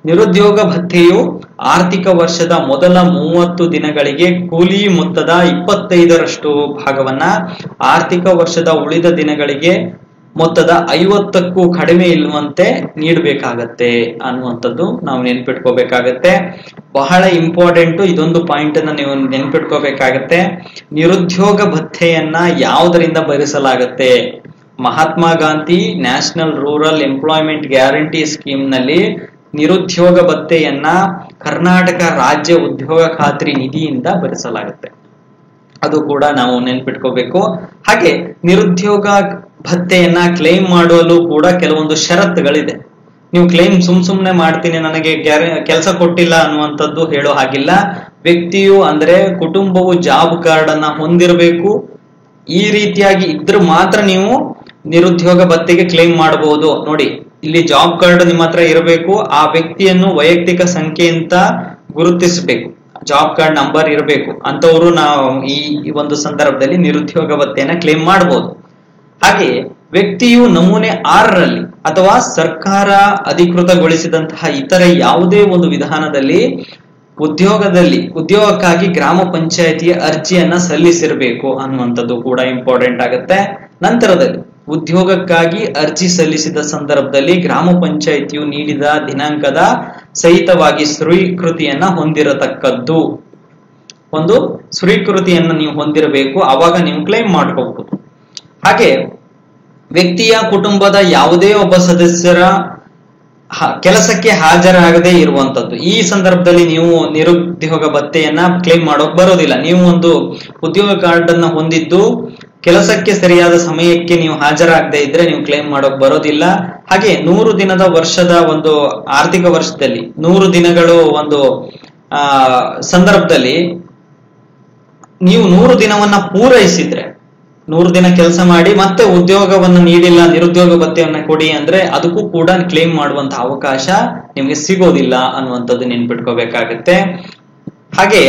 ನಿರುದ್ಯೋಗ ಭತ್ಯೆಯು ಆರ್ಥಿಕ ವರ್ಷದ ಮೊದಲ 30 ದಿನಗಳಿಗೆ ಕೂಲಿ ಮೊತ್ತದ 25ರಷ್ಟು ಭಾಗವನ್ನ, ಆರ್ಥಿಕ ವರ್ಷದ ಉಳಿದ ದಿನಗಳಿಗೆ ಮೊತ್ತದ 50ಕ್ಕೂ ಕಡಿಮೆ ಇಲ್ಲುವಂತೆ ನೀಡಬೇಕಾಗತ್ತೆ ಅನ್ನುವಂಥದ್ದು ನಾವು ನೆನ್ಪಿಟ್ಕೋಬೇಕಾಗತ್ತೆ. ಬಹಳ ಇಂಪಾರ್ಟೆಂಟ್ ಇದೊಂದು ಪಾಯಿಂಟ್ ಅನ್ನ ನೀವು ನೆನ್ಪಿಟ್ಕೋಬೇಕಾಗತ್ತೆ. ನಿರುದ್ಯೋಗ ಭತ್ಯೆಯನ್ನ ಯಾವುದರಿಂದ ಭರಿಸಲಾಗತ್ತೆ? Mahatma Gandhi national rural employment guarantee scheme ನಲ್ಲಿ ನಿರುದ್ಯೋಗ ಭತ್ಯೆಯನ್ನ ಕರ್ನಾಟಕ ರಾಜ್ಯ ಉದ್ಯೋಗ ಖಾತ್ರಿ ನಿಧಿಯಿಂದ ಭರಿಸಲಾಗುತ್ತೆ. ಅದು ಕೂಡ ನಾವು ನೆನ್ಪಿಟ್ಕೋಬೇಕು. ಹಾಗೆ ನಿರುದ್ಯೋಗ ಭತ್ಯೆಯನ್ನ ಕ್ಲೈಮ್ ಮಾಡಲು ಕೂಡ ಕೆಲವೊಂದು ಷರತ್ತುಗಳಿದೆ. ನೀವು ಕ್ಲೈಮ್ ಸುಮ್ನೆ ಮಾಡ್ತೀನಿ, ನನಗೆ ಕೆಲಸ ಕೊಟ್ಟಿಲ್ಲ ಅನ್ನುವಂಥದ್ದು ಹೇಳೋ ಹಾಗಿಲ್ಲ. ವ್ಯಕ್ತಿಯು ಅಂದ್ರೆ ಕುಟುಂಬವು ಜಾಬ್ ಕಾರ್ಡ್ ಅನ್ನ ಹೊಂದಿರಬೇಕು. ಈ ರೀತಿಯಾಗಿ ಇದ್ರೆ ಮಾತ್ರ ನೀವು ನಿರುದ್ಯೋಗ ಭತ್ಯೆಗೆ ಕ್ಲೈಮ್ ಮಾಡಬಹುದು. ನೋಡಿ, ಇಲ್ಲಿ ಜಾಬ್ ಕಾರ್ಡ್ ನಿಮ್ಮ ಹತ್ರ ಇರಬೇಕು. ಆ ವ್ಯಕ್ತಿಯನ್ನು ವೈಯಕ್ತಿಕ ಸಂಖ್ಯೆ ಅಂತ ಗುರುತಿಸಬೇಕು. ಜಾಬ್ ಕಾರ್ಡ್ ನಂಬರ್ ಇರಬೇಕು. ಅಂತವರು ನಾವು ಈ ಒಂದು ಸಂದರ್ಭದಲ್ಲಿ ನಿರುದ್ಯೋಗ ಭತ್ಯೆಯನ್ನ ಕ್ಲೈಮ್ ಮಾಡಬಹುದು. ಹಾಗೆ ವ್ಯಕ್ತಿಯು ನಮೂನೆ 6ರಲ್ಲಿ ಅಥವಾ ಸರ್ಕಾರ ಅಧಿಕೃತಗೊಳಿಸಿದಂತಹ ಇತರ ಯಾವುದೇ ಒಂದು ವಿಧಾನದಲ್ಲಿ ಉದ್ಯೋಗಕ್ಕಾಗಿ ಗ್ರಾಮ ಪಂಚಾಯಿತಿಯ ಅರ್ಜಿಯನ್ನ ಸಲ್ಲಿಸಿರಬೇಕು ಅನ್ನುವಂಥದ್ದು ಕೂಡ ಇಂಪಾರ್ಟೆಂಟ್ ಆಗುತ್ತೆ. ನಂತರದಲ್ಲಿ ಉದ್ಯೋಗಕ್ಕಾಗಿ ಅರ್ಜಿ ಸಲ್ಲಿಸಿದ ಸಂದರ್ಭದಲ್ಲಿ ಗ್ರಾಮ ಪಂಚಾಯಿತಿಯು ನೀಡಿದ ದಿನಾಂಕದ ಸಹಿತವಾಗಿ ಸ್ವೀಕೃತಿಯನ್ನ ಹೊಂದಿರತಕ್ಕದ್ದು. ಒಂದು ಸ್ವೀಕೃತಿಯನ್ನ ನೀವು ಹೊಂದಿರಬೇಕು, ಆವಾಗ ನೀವು ಕ್ಲೈಮ್ ಮಾಡ್ಕೋಬಹುದು. ಹಾಗೆ ವ್ಯಕ್ತಿಯ ಕುಟುಂಬದ ಯಾವುದೇ ಒಬ್ಬ ಸದಸ್ಯರ ಕೆಲಸಕ್ಕೆ ಹಾಜರಾಗದೇ ಇರುವಂತದ್ದು. ಈ ಸಂದರ್ಭದಲ್ಲಿ ನೀವು ನಿರುದ್ಯೋಗ ಭತ್ಯೆಯನ್ನ ಕ್ಲೈಮ್ ಮಾಡೋಕ್ ಬರೋದಿಲ್ಲ. ನೀವು ಒಂದು ಉದ್ಯೋಗ ಕಾರ್ಡ್ ಅನ್ನ ಹೊಂದಿದ್ದು ಕೆಲಸಕ್ಕೆ ಸರಿಯಾದ ಸಮಯಕ್ಕೆ ನೀವು ಹಾಜರಾಗದೇ ಇದ್ರೆ ನೀವು ಕ್ಲೈಮ್ ಮಾಡೋಕ್ ಬರೋದಿಲ್ಲ. ಹಾಗೆ 100 ದಿನದ ವರ್ಷದ ಒಂದು ಆರ್ಥಿಕ ವರ್ಷದಲ್ಲಿ 100 ದಿನಗಳು ಒಂದು ಸಂದರ್ಭದಲ್ಲಿ ನೀವು 100 ದಿನವನ್ನ ಪೂರೈಸಿದ್ರೆ, 100 ದಿನ ಕೆಲಸ ಮಾಡಿ ಮತ್ತೆ ಉದ್ಯೋಗವನ್ನು ನೀಡಿಲ್ಲ, ನಿರುದ್ಯೋಗ ಭತ್ಯೆಯನ್ನ ಕೊಡಿ ಅಂದ್ರೆ ಅದಕ್ಕೂ ಕೂಡ ಕ್ಲೈಮ್ ಮಾಡುವಂತಹ ಅವಕಾಶ ನಿಮ್ಗೆ ಸಿಗೋದಿಲ್ಲ ಅನ್ನುವಂಥದ್ದು ನೆನ್ಪಿಟ್ಕೋಬೇಕಾಗತ್ತೆ. ಹಾಗೆ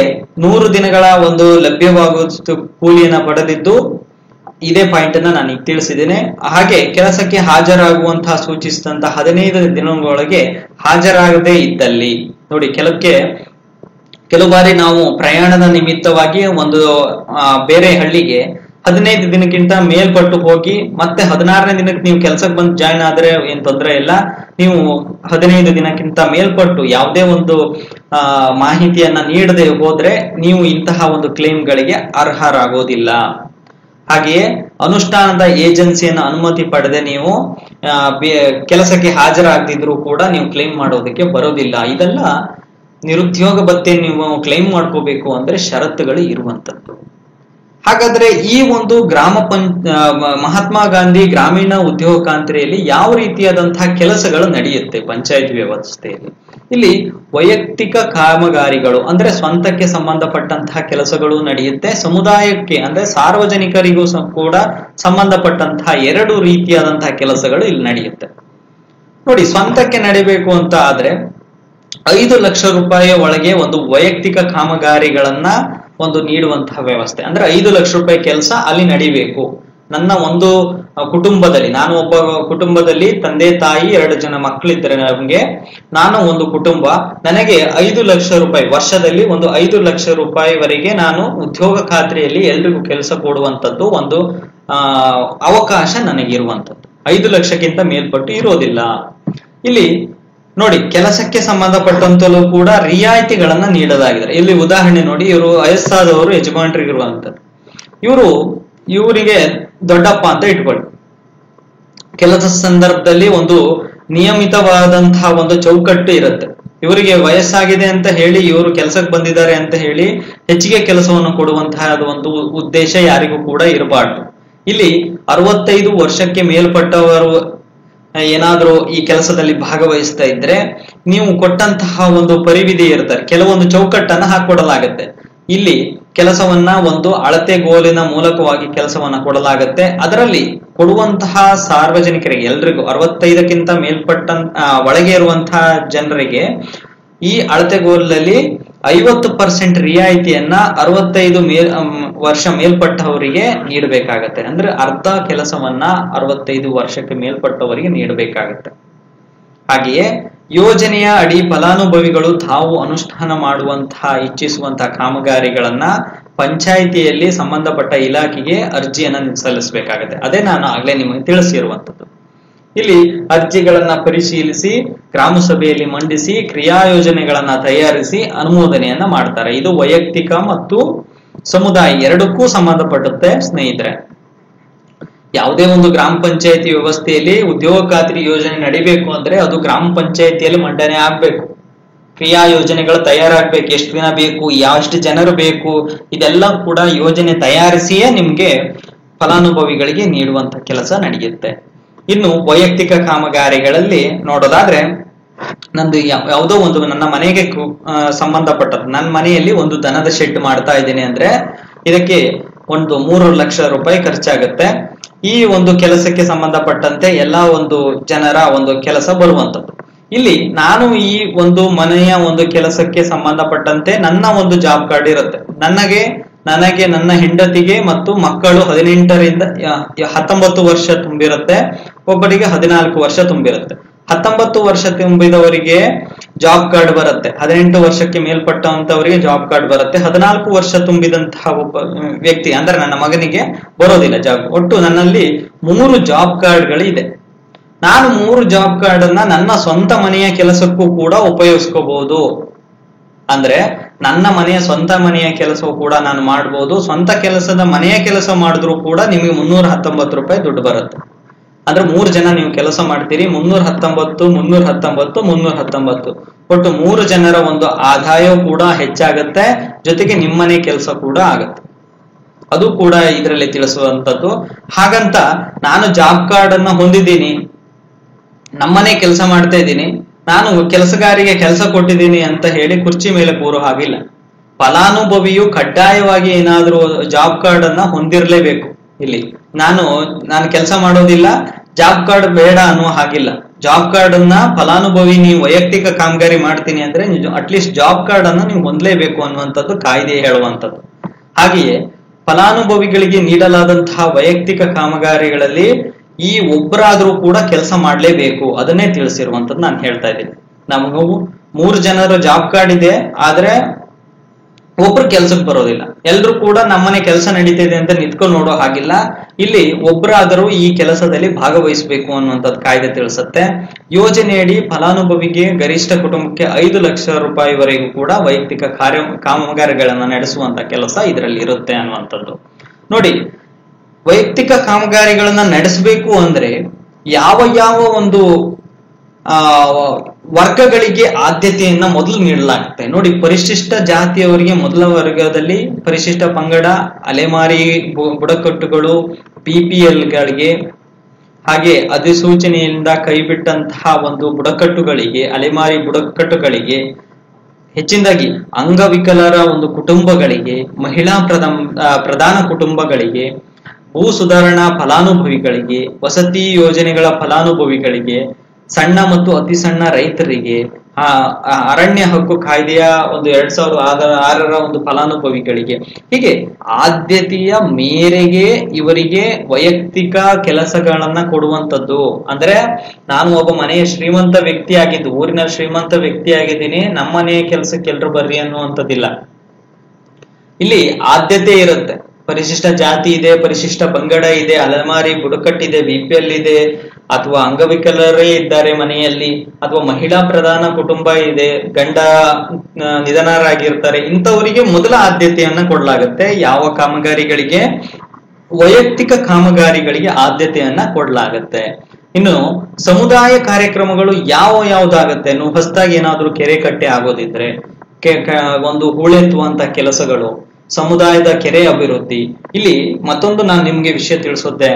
100 ದಿನಗಳ ಒಂದು ಲಭ್ಯವಾಗುವಷ್ಟು ಕೂಲಿಯನ್ನ ಪಡೆದಿದ್ದು, ಇದೇ ಪಾಯಿಂಟ್ ಅನ್ನ ನಾನು ಈಗ ತಿಳಿಸಿದ್ದೇನೆ. ಹಾಗೆ ಕೆಲಸಕ್ಕೆ ಹಾಜರಾಗುವಂತಹ ಸೂಚಿಸಿದಂತಹ 15 ದಿನಗಳೊಳಗೆ ಹಾಜರಾಗದೇ ಇದ್ದಲ್ಲಿ, ನೋಡಿ ಕೆಲವು ಬಾರಿ ನಾವು ಪ್ರಯಾಣದ ನಿಮಿತ್ತವಾಗಿ ಒಂದು ಬೇರೆ ಹಳ್ಳಿಗೆ 15 ದಿನಕ್ಕಿಂತ ಮೇಲ್ಪಟ್ಟು ಹೋಗಿ ಮತ್ತೆ 16ನೇ ದಿನಕ್ಕೆ ನೀವು ಕೆಲಸಕ್ಕೆ ಬಂದು ಜಾಯ್ನ್ ಆದ್ರೆ ಏನ್ ತೊಂದರೆ ಇಲ್ಲ. ನೀವು 15 ದಿನಕ್ಕಿಂತ ಮೇಲ್ಪಟ್ಟು ಯಾವುದೇ ಒಂದು ಮಾಹಿತಿಯನ್ನ ನೀಡದೆ ಹೋದ್ರೆ ನೀವು ಇಂತಹ ಒಂದು ಕ್ಲೇಮ್ಗಳಿಗೆ ಅರ್ಹರಾಗೋದಿಲ್ಲ. ಹಾಗೆಯೇ ಅನುಷ್ಠಾನದ ಏಜೆನ್ಸಿಯನ್ನ ಅನುಮತಿ ಪಡೆದೆ ನೀವು ಕೆಲಸಕ್ಕೆ ಹಾಜರಾಗದಿದ್ರು ಕೂಡ ನೀವು ಕ್ಲೈಮ್ ಮಾಡೋದಕ್ಕೆ ಬರೋದಿಲ್ಲ. ಇದೆಲ್ಲ ನಿರುದ್ಯೋಗ ಭತ್ಯೆ ನೀವು ಕ್ಲೈಮ್ ಮಾಡ್ಕೋಬೇಕು ಅಂದ್ರೆ ಷರತ್ತುಗಳು ಇರುವಂತದ್ದು. ಹಾಗಾದ್ರೆ ಈ ಒಂದು ಮಹಾತ್ಮ ಗಾಂಧಿ ಗ್ರಾಮೀಣ ಉದ್ಯೋಗ ಖಾತ್ರಿಯಲ್ಲಿ ಯಾವ ರೀತಿಯಾದಂತಹ ಕೆಲಸಗಳು ನಡೆಯುತ್ತೆ ಪಂಚಾಯತ್ ವ್ಯವಸ್ಥೆಯಲ್ಲಿ? ಇಲ್ಲಿ ವೈಯಕ್ತಿಕ ಕಾಮಗಾರಿಗಳು ಅಂದ್ರೆ ಸ್ವಂತಕ್ಕೆ ಸಂಬಂಧಪಟ್ಟಂತಹ ಕೆಲಸಗಳು ನಡೆಯುತ್ತೆ. ಸಮುದಾಯಕ್ಕೆ ಅಂದ್ರೆ ಸಾರ್ವಜನಿಕರಿಗೂ ಕೂಡ ಸಂಬಂಧಪಟ್ಟಂತಹ 2 ರೀತಿಯಾದಂತಹ ಕೆಲಸಗಳು ಇಲ್ಲಿ ನಡೆಯುತ್ತೆ. ನೋಡಿ, ಸ್ವಂತಕ್ಕೆ ನಡಿಬೇಕು ಅಂತ ಆದ್ರೆ 5 ಲಕ್ಷ ರೂಪಾಯಿಯ ಒಳಗೆ ಒಂದು ವೈಯಕ್ತಿಕ ಕಾಮಗಾರಿಗಳನ್ನ ಒಂದು ನೀಡುವಂತಹ ವ್ಯವಸ್ಥೆ. ಅಂದ್ರೆ 5 ಲಕ್ಷ ರೂಪಾಯಿ ಕೆಲಸ ಅಲ್ಲಿ ನಡಿಬೇಕು. ನನ್ನ ಒಂದು ಕುಟುಂಬದಲ್ಲಿ, ನಾನು ಒಬ್ಬ ಕುಟುಂಬದಲ್ಲಿ ತಂದೆ ತಾಯಿ 2 ಜನ ಮಕ್ಕಳಿದ್ರೆ ನಮ್ಗೆ, ನಾನು ಒಂದು ಕುಟುಂಬ, ನನಗೆ 5 ಲಕ್ಷ ರೂಪಾಯಿ ವರ್ಷದಲ್ಲಿ ಒಂದು 5 ಲಕ್ಷ ರೂಪಾಯಿವರೆಗೆ ನಾನು ಉದ್ಯೋಗ ಖಾತ್ರಿಯಲ್ಲಿ ಎಲ್ರಿಗೂ ಕೆಲಸ ಕೊಡುವಂತದ್ದು ಒಂದು ಅವಕಾಶ ನನಗಿರುವಂತದ್ದು. 5 ಲಕ್ಷಕ್ಕಿಂತ ಮೇಲ್ಪಟ್ಟು ಇರೋದಿಲ್ಲ. ಇಲ್ಲಿ ನೋಡಿ, ಕೆಲಸಕ್ಕೆ ಸಂಬಂಧಪಟ್ಟಂತಲೂ ಕೂಡ ರಿಯಾಯಿತಿಗಳನ್ನ ನೀಡಲಾಗಿದೆ. ಇಲ್ಲಿ ಉದಾಹರಣೆ ನೋಡಿ, ಇವರು ವಯಸ್ಸಾದವರು ಯಜಮಾನರಿಗಿರುವಂತದ್ದು. ಇವರಿಗೆ ದೊಡ್ಡಪ್ಪ ಅಂತ ಇಟ್ಕೊಳ್ಳಿ. ಕೆಲಸ ಸಂದರ್ಭದಲ್ಲಿ ಒಂದು ನಿಯಮಿತವಾದಂತಹ ಒಂದು ಚೌಕಟ್ಟು ಇರುತ್ತೆ. ಇವರಿಗೆ ವಯಸ್ಸಾಗಿದೆ ಅಂತ ಹೇಳಿ ಇವರು ಕೆಲಸಕ್ಕೆ ಬಂದಿದ್ದಾರೆ ಅಂತ ಹೇಳಿ ಹೆಚ್ಚಿಗೆ ಕೆಲಸವನ್ನು ಕೊಡುವಂತಹ ಒಂದು ಉದ್ದೇಶ ಯಾರಿಗೂ ಕೂಡ ಇರಬಾರ್ದು. ಇಲ್ಲಿ 65 ವರ್ಷಕ್ಕೆ ಮೇಲ್ಪಟ್ಟವರು ಏನಾದ್ರೂ ಈ ಕೆಲಸದಲ್ಲಿ ಭಾಗವಹಿಸ್ತಾ ಇದ್ರೆ ನೀವು ಕೊಟ್ಟಂತಹ ಒಂದು ಪರಿವಿಧಿ ಇರ್ತಾರೆ, ಕೆಲವೊಂದು ಚೌಕಟ್ಟನ್ನ ಹಾಕೊಡಲಾಗತ್ತೆ. ಇಲ್ಲಿ ಕೆಲಸವನ್ನ ಒಂದು ಅಳತೆಗೋಲಿನ ಮೂಲಕವಾಗಿ ಕೆಲಸವನ್ನ ಕೊಡಲಾಗತ್ತೆ. ಅದರಲ್ಲಿ ಕೊಡುವಂತಹ ಸಾರ್ವಜನಿಕರಿಗೆ ಎಲ್ರಿಗೂ 65ಕ್ಕಿಂತ ಮೇಲ್ಪಟ್ಟ ಒಳಗೆ ಇರುವಂತಹ ಜನರಿಗೆ ಈ ಅಳತೆಗೋಲಲ್ಲಿ 50% ರಿಯಾಯಿತಿಯನ್ನ 65 ವರ್ಷ ಮೇಲ್ಪಟ್ಟವರಿಗೆ ನೀಡಬೇಕಾಗತ್ತೆ. ಅಂದ್ರೆ ಅರ್ಧ ಕೆಲಸವನ್ನ 65 ವರ್ಷಕ್ಕೆ ಮೇಲ್ಪಟ್ಟವರಿಗೆ ನೀಡಬೇಕಾಗತ್ತೆ. ಹಾಗೆಯೇ ಯೋಜನೆಯ ಅಡಿ ಫಲಾನುಭವಿಗಳು ತಾವು ಅನುಷ್ಠಾನ ಮಾಡುವಂತಹ ಇಚ್ಛಿಸುವಂತಹ ಕಾಮಗಾರಿಗಳನ್ನ ಪಂಚಾಯಿತಿಯಲ್ಲಿ ಸಂಬಂಧಪಟ್ಟ ಇಲಾಖೆಗೆ ಅರ್ಜಿಯನ್ನ ಸಲ್ಲಿಸಬೇಕಾಗತ್ತೆ. ಅದೇ ನಾನು ಆಗ್ಲೇ ನಿಮಗೆ ತಿಳಿಸಿರುವಂತದ್ದು. ಇಲ್ಲಿ ಅರ್ಜಿಗಳನ್ನ ಪರಿಶೀಲಿಸಿ ಗ್ರಾಮ ಸಭೆಯಲ್ಲಿ ಮಂಡಿಸಿ ಕ್ರಿಯಾ ಯೋಜನೆಗಳನ್ನ ತಯಾರಿಸಿ ಅನುಮೋದನೆಯನ್ನ ಮಾಡ್ತಾರೆ. ಇದು ವೈಯಕ್ತಿಕ ಮತ್ತು ಸಮುದಾಯ ಎರಡಕ್ಕೂ ಸಂಬಂಧಪಟ್ಟಂತೆ ಸ್ನೇಹಿತರೆ. ಯಾವುದೇ ಒಂದು ಗ್ರಾಮ ಪಂಚಾಯತಿ ವ್ಯವಸ್ಥೆಯಲ್ಲಿ ಉದ್ಯೋಗ ಖಾತ್ರಿ ಯೋಜನೆ ನಡಿಬೇಕು ಅಂದ್ರೆ ಅದು ಗ್ರಾಮ ಪಂಚಾಯತಿಯಲ್ಲಿ ಮಂಡನೆ ಆಗ್ಬೇಕು. ಕ್ರಿಯಾ ಯೋಜನೆಗಳು ತಯಾರಾಗ್ಬೇಕು. ಎಷ್ಟು ದಿನ ಬೇಕು, ಎಷ್ಟು ಜನರು ಬೇಕು, ಇದೆಲ್ಲ ಕೂಡ ಯೋಜನೆ ತಯಾರಿಸಿಯೇ ನಿಮ್ಗೆ ಫಲಾನುಭವಿಗಳಿಗೆ ನೀಡುವಂತ ಕೆಲಸ ನಡೆಯುತ್ತೆ. ಇನ್ನು ವೈಯಕ್ತಿಕ ಕಾಮಗಾರಿಗಳಲ್ಲಿ ನೋಡೋದಾದ್ರೆ, ನಂದು ಯಾವುದೋ ಒಂದು ನನ್ನ ಮನೆಗೆ ಸಂಬಂಧಪಟ್ಟದ್ದು, ನನ್ನ ಮನೆಯಲ್ಲಿ ಒಂದು ದನದ ಶೆಡ್ ಮಾಡ್ತಾ ಇದ್ದೀನಿ ಅಂದ್ರೆ ಇದಕ್ಕೆ ಒಂದು 3 ಲಕ್ಷ ರೂಪಾಯಿ ಖರ್ಚಾಗುತ್ತೆ. ಈ ಒಂದು ಕೆಲಸಕ್ಕೆ ಸಂಬಂಧಪಟ್ಟಂತೆ ಎಲ್ಲಾ ಒಂದು ಜನರ ಒಂದು ಕೆಲಸ ಬರುವಂತದ್ದು. ಇಲ್ಲಿ ನಾನು ಈ ಒಂದು ಮನೆಯ ಒಂದು ಕೆಲಸಕ್ಕೆ ಸಂಬಂಧಪಟ್ಟಂತೆ ನನ್ನ ಒಂದು ಜಾಬ್ ಕಾರ್ಡ್ ಇರುತ್ತೆ. ನನಗೆ ನನ್ನ ಹೆಂಡತಿಗೆ ಮತ್ತು ಮಕ್ಕಳು 18ರಿಂದ 19 ವರ್ಷ ತುಂಬಿರುತ್ತೆ. ಒಬ್ಬರಿಗೆ 14 ವರ್ಷ ತುಂಬಿರುತ್ತೆ. 19 ವರ್ಷ ತುಂಬಿದವರಿಗೆ ಜಾಬ್ ಕಾರ್ಡ್ ಬರುತ್ತೆ. 18 ವರ್ಷಕ್ಕೆ ಮೇಲ್ಪಟ್ಟಂತವರಿಗೆ ಜಾಬ್ ಕಾರ್ಡ್ ಬರುತ್ತೆ. 14 ವರ್ಷ ತುಂಬಿದಂತಹ ಒಬ್ಬ ವ್ಯಕ್ತಿ ಅಂದ್ರೆ ನನ್ನ ಮಗನಿಗೆ ಬರೋದಿಲ್ಲ ಜಾಬ್. ಒಟ್ಟು ನನ್ನಲ್ಲಿ 3 ಜಾಬ್ ಕಾರ್ಡ್ಗಳು ಇದೆ. ನಾನು 3 ಜಾಬ್ ಕಾರ್ಡ್ ಅನ್ನ ನನ್ನ ಸ್ವಂತ ಮನೆಯ ಕೆಲಸಕ್ಕೂ ಕೂಡ ಉಪಯೋಗಿಸ್ಕೋಬಹುದು. ಅಂದ್ರೆ ನನ್ನ ಸ್ವಂತ ಮನೆಯ ಕೆಲಸವೂ ಕೂಡ ನಾನು ಮಾಡ್ಬೋದು. ಸ್ವಂತ ಕೆಲಸದ ಮನೆಯ ಕೆಲಸ ಮಾಡಿದ್ರು ಕೂಡ ನಿಮಗೆ 319 ರೂಪಾಯಿ ದುಡ್ಡು ಬರುತ್ತೆ. ಅಂದ್ರೆ 3 ಜನ ನೀವು ಕೆಲಸ ಮಾಡ್ತೀರಿ, 319 319 319, ಒಟ್ಟು 3 ಜನರ ಒಂದು ಆದಾಯ ಕೂಡ ಹೆಚ್ಚಾಗತ್ತೆ. ಜೊತೆಗೆ ನಿಮ್ಮನೆ ಕೆಲಸ ಕೂಡ ಆಗತ್ತೆ. ಅದು ಕೂಡ ಇದರಲ್ಲಿ ತಿಳಿಸುವಂತದ್ದು. ಹಾಗಂತ ನಾನು ಜಾಬ್ ಕಾರ್ಡ್ ಅನ್ನ ಹೊಂದಿದ್ದೀನಿ, ನಮ್ಮನೆ ಕೆಲಸ ಮಾಡ್ತಾ ಇದ್ದೀನಿ, ನಾನು ಕೆಲಸಗಾರಿಗೆ ಕೆಲಸ ಕೊಟ್ಟಿದ್ದೀನಿ ಅಂತ ಹೇಳಿ ಕುರ್ಚಿ ಮೇಲೆ ಕೂರೋ ಹಾಗಿಲ್ಲ. ಫಲಾನುಭವಿಯು ಕಡ್ಡಾಯವಾಗಿ ಏನಾದ್ರೂ ಜಾಬ್ ಕಾರ್ಡ್ ಅನ್ನ ಹೊಂದಿರಲೇಬೇಕು. ಇಲ್ಲಿ ನಾನು ಕೆಲಸ ಮಾಡೋದಿಲ್ಲ, ಜಾಬ್ ಕಾರ್ಡ್ ಬೇಡ ಅನ್ನುವ ಹಾಗಿಲ್ಲ. ಜಾಬ್ ಕಾರ್ಡ್ ಅನ್ನ ಫಲಾನುಭವಿ ನೀವು ವೈಯಕ್ತಿಕ ಕಾಮಗಾರಿ ಮಾಡ್ತೀನಿ ಅಂದ್ರೆ ಅಟ್ಲೀಸ್ಟ್ ಜಾಬ್ ಕಾರ್ಡ್ ಅನ್ನ ನೀವು ಹೊಂದಲೇಬೇಕು ಅನ್ನುವಂಥದ್ದು ಕಾಯ್ದೆ ಹೇಳುವಂಥದ್ದು. ಹಾಗೆಯೇ ಫಲಾನುಭವಿಗಳಿಗೆ ನೀಡಲಾದಂತಹ ವೈಯಕ್ತಿಕ ಕಾಮಗಾರಿಗಳಲ್ಲಿ ಈ ಒಬ್ಬರಾದ್ರೂ ಕೂಡ ಕೆಲಸ ಮಾಡ್ಲೇಬೇಕು. ಅದನ್ನೇ ತಿಳಿಸಿರುವಂತದ್ದು ನಾನು ಹೇಳ್ತಾ ಇದ್ದೀನಿ. ನಮಗೂ 3 ಜನರ ಜಾಬ್ ಕಾರ್ಡ್ ಇದೆ, ಆದ್ರೆ ಒಬ್ರು ಕೆಲ್ಸಕ್ಕೆ ಬರೋದಿಲ್ಲ. ಎಲ್ರು ಕೂಡ ನಮ್ಮನೆ ಕೆಲಸ ನಡೀತಿದೆ ಅಂತ ನಿಂತ್ಕೊಂಡು ನೋಡೋ ಹಾಗಿಲ್ಲ. ಇಲ್ಲಿ ಒಬ್ಬರಾದರೂ ಈ ಕೆಲಸದಲ್ಲಿ ಭಾಗವಹಿಸಬೇಕು ಅನ್ನುವಂಥದ್ದು ಕಾಯ್ದೆ ತಿಳಿಸುತ್ತೆ. ಯೋಜನೆಯಡಿ ಫಲಾನುಭವಿಗೆ ಗರಿಷ್ಠ ಕುಟುಂಬಕ್ಕೆ 5 ಲಕ್ಷ ರೂಪಾಯಿವರೆಗೂ ಕೂಡ ವೈಯಕ್ತಿಕ ಕಾಮಗಾರಿಗಳನ್ನ ನಡೆಸುವಂತ ಕೆಲಸ ಇದರಲ್ಲಿ ಇರುತ್ತೆ ಅನ್ನುವಂಥದ್ದು. ನೋಡಿ, ವೈಯಕ್ತಿಕ ಕಾಮಗಾರಿಗಳನ್ನ ನಡೆಸಬೇಕು ಅಂದ್ರೆ ಯಾವ ಒಂದು ವರ್ಗಗಳಿಗೆ ಆದ್ಯತೆಯನ್ನ ಮೊದಲು ನೀಡಲಾಗುತ್ತೆ. ನೋಡಿ, ಪರಿಶಿಷ್ಟ ಜಾತಿಯವರಿಗೆ ಮೊದಲ ವರ್ಗದಲ್ಲಿ ಪರಿಶಿಷ್ಟ ಪಂಗಡ, ಅಲೆಮಾರಿ ಬುಡಕಟ್ಟುಗಳು, PPL ಗಳಿಗೆ, ಹಾಗೆ ಅಧಿಸೂಚನೆಯಿಂದ ಕೈಬಿಟ್ಟಂತಹ ಒಂದು ಬುಡಕಟ್ಟುಗಳಿಗೆ, ಅಲೆಮಾರಿ ಬುಡಕಟ್ಟುಗಳಿಗೆ, ಹೆಚ್ಚಿನದಾಗಿ ಅಂಗವಿಕಲರ ಒಂದು ಕುಟುಂಬಗಳಿಗೆ, ಮಹಿಳಾ ಪ್ರಧಾನ ಕುಟುಂಬಗಳಿಗೆ, ಭೂ ಸುಧಾರಣಾ ಫಲಾನುಭವಿಗಳಿಗೆ, ವಸತಿ ಯೋಜನೆಗಳ ಫಲಾನುಭವಿಗಳಿಗೆ, ಸಣ್ಣ ಮತ್ತು ಅತಿ ಸಣ್ಣ ರೈತರಿಗೆ, ಅರಣ್ಯ ಹಕ್ಕು ಕಾಯ್ದೆಯ ಒಂದು 2006ರ ಒಂದು ಫಲಾನುಭವಿಗಳಿಗೆ, ಹೀಗೆ ಆದ್ಯತೆಯ ಮೇರೆಗೆ ಇವರಿಗೆ ವೈಯಕ್ತಿಕ ಕೆಲಸಗಳನ್ನ ಕೊಡುವಂಥದ್ದು. ಅಂದ್ರೆ ನಾನು ಒಬ್ಬ ಮನೆಯ ಶ್ರೀಮಂತ ವ್ಯಕ್ತಿ ಆಗಿದ್ದು, ಊರಿನ ಶ್ರೀಮಂತ ವ್ಯಕ್ತಿ ಆಗಿದ್ದೀನಿ, ನಮ್ಮ ಮನೆಯ ಕೆಲಸಕ್ಕೆ ಎಲ್ರು ಬರ್ರಿ ಅನ್ನುವಂಥದ್ದಿಲ್ಲ. ಇಲ್ಲಿ ಆದ್ಯತೆ ಇರುತ್ತೆ. ಪರಿಶಿಷ್ಟ ಜಾತಿ ಇದೆ, ಪರಿಶಿಷ್ಟ ಪಂಗಡ ಇದೆ, ಅಲೆಮಾರಿ ಬುಡಕಟ್ಟಿದೆ, BPL ಇದೆ, ಅಥವಾ ಅಂಗವಿಕಲರೇ ಇದ್ದಾರೆ ಮನೆಯಲ್ಲಿ, ಅಥವಾ ಮಹಿಳಾ ಪ್ರಧಾನ ಕುಟುಂಬ ಇದೆ, ಗಂಡ ನಿಧನರಾಗಿರ್ತಾರೆ, ಇಂಥವರಿಗೆ ಮೊದಲ ಆದ್ಯತೆಯನ್ನ ಕೊಡಲಾಗುತ್ತೆ. ಯಾವ ಕಾಮಗಾರಿಗಳಿಗೆ? ವೈಯಕ್ತಿಕ ಕಾಮಗಾರಿಗಳಿಗೆ ಆದ್ಯತೆಯನ್ನ ಕೊಡಲಾಗುತ್ತೆ. ಇನ್ನು ಸಮುದಾಯ ಕಾರ್ಯಕ್ರಮಗಳು ಯಾವ್ದಾಗತ್ತೆ? ಹೊಸದಾಗಿ ಏನಾದ್ರೂ ಕೆರೆ ಕಟ್ಟೆ ಆಗೋದಿದ್ರೆ, ಒಂದು ಹೂಳೆತ್ತುವಂತ ಕೆಲಸಗಳು, ಸಮುದಾಯದ ಕೆರೆ ಅಭಿವೃದ್ಧಿ. ಇಲ್ಲಿ ಮತ್ತೊಂದು ನಾನು ನಿಮ್ಗೆ ವಿಷಯ ತಿಳಿಸುತ್ತೆ.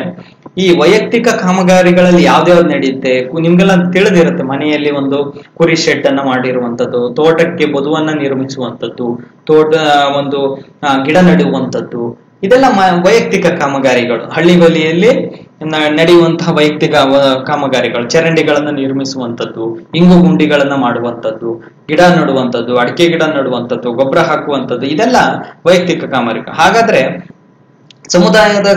ಈ ವೈಯಕ್ತಿಕ ಕಾಮಗಾರಿಗಳಲ್ಲಿ ಯಾವ್ದಾವ್ದು ನಡೆಯುತ್ತೆ ನಿಮ್ಗೆಲ್ಲ ತಿಳಿದಿರುತ್ತೆ. ಮನೆಯಲ್ಲಿ ಒಂದು ಕುರಿ ಶೆಡ್ ಅನ್ನ ಮಾಡಿರುವಂತದ್ದು, ತೋಟಕ್ಕೆ ಬದುವನ್ನ ನಿರ್ಮಿಸುವಂತದ್ದು, ಒಂದು ಗಿಡ ನೆಡುವಂತದ್ದು, ಇದೆಲ್ಲ ವೈಯಕ್ತಿಕ ಕಾಮಗಾರಿಗಳು. ಹಳ್ಳಿ ಬಲಿಯಲ್ಲಿ ನಡೆಯುವಂತಹ ವೈಯಕ್ತಿಕ ಕಾಮಗಾರಿಗಳು. ಚರಂಡಿಗಳನ್ನ ನಿರ್ಮಿಸುವಂತದ್ದು, ಇಂಗು ಗುಂಡಿಗಳನ್ನ ಮಾಡುವಂತದ್ದು, ಗಿಡ ನೆಡುವಂತದ್ದು, ಅಡಿಕೆ ಗಿಡ ನೆಡುವಂತದ್ದು, ಗೊಬ್ಬರ ಹಾಕುವಂತದ್ದು, ಇದೆಲ್ಲ ವೈಯಕ್ತಿಕ ಕಾಮಗಾರಿ. ಹಾಗಾದ್ರೆ ಸಮುದಾಯದ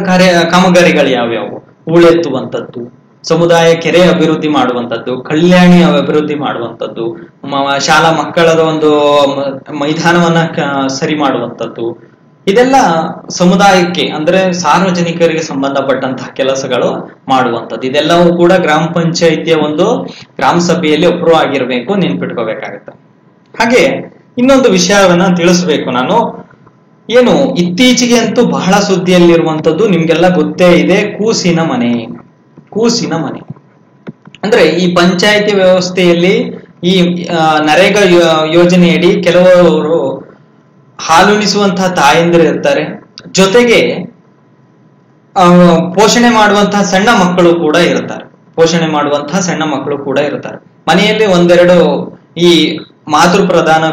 ಕಾಮಗಾರಿಗಳು ಯಾವ್ಯಾವು? ಹೂಳೆತ್ತುವಂತದ್ದು, ಸಮುದಾಯ ಕೆರೆ ಅಭಿವೃದ್ಧಿ ಮಾಡುವಂತದ್ದು, ಕಲ್ಯಾಣಿ ಅಭಿವೃದ್ಧಿ ಮಾಡುವಂತದ್ದು, ಶಾಲಾ ಮಕ್ಕಳದ ಒಂದು ಮೈದಾನವನ್ನ ಸರಿ ಮಾಡುವಂತದ್ದು, ಇದೆಲ್ಲ ಸಮುದಾಯಕ್ಕೆ ಅಂದ್ರೆ ಸಾರ್ವಜನಿಕರಿಗೆ ಸಂಬಂಧಪಟ್ಟಂತಹ ಕೆಲಸಗಳು ಮಾಡುವಂಥದ್ದು. ಇದೆಲ್ಲವೂ ಕೂಡ ಗ್ರಾಮ ಪಂಚಾಯಿತಿಯ ಒಂದು ಗ್ರಾಮ ಸಭೆಯಲ್ಲಿ ಅಪ್ರೂವ್ ಆಗಿರ್ಬೇಕು, ನೆನ್ಪಿಟ್ಕೋಬೇಕಾಗತ್ತೆ. ಹಾಗೆ ಇನ್ನೊಂದು ವಿಷಯವನ್ನ ತಿಳಿಸ್ಬೇಕು ನಾನು. ಏನು ಇತ್ತೀಚೆಗೆ ಅಂತೂ ಬಹಳ ಸುದ್ದಿಯಲ್ಲಿರುವಂತದ್ದು ನಿಮ್ಗೆಲ್ಲ ಗೊತ್ತೇ ಇದೆ, ಕೂಸಿನ ಮನೆ. ಕೂಸಿನ ಮನೆ ಅಂದ್ರೆ ಈ ಪಂಚಾಯಿತಿ ವ್ಯವಸ್ಥೆಯಲ್ಲಿ ಈ ನರೇಗಾ ಯೋಜನೆಯಡಿ ಕೆಲವರು ಹಾಲುಣಿಸುವಂತಹ ತಾಯಂದಿರು ಇರ್ತಾರೆ, ಜೊತೆಗೆ ಪೋಷಣೆ ಮಾಡುವಂತಹ ಸಣ್ಣ ಮಕ್ಕಳು ಕೂಡ ಇರ್ತಾರೆ. ಮನೆಯಲ್ಲಿ ಒಂದೆರಡು ಈ ಮಾತೃ ಪ್ರಧಾನ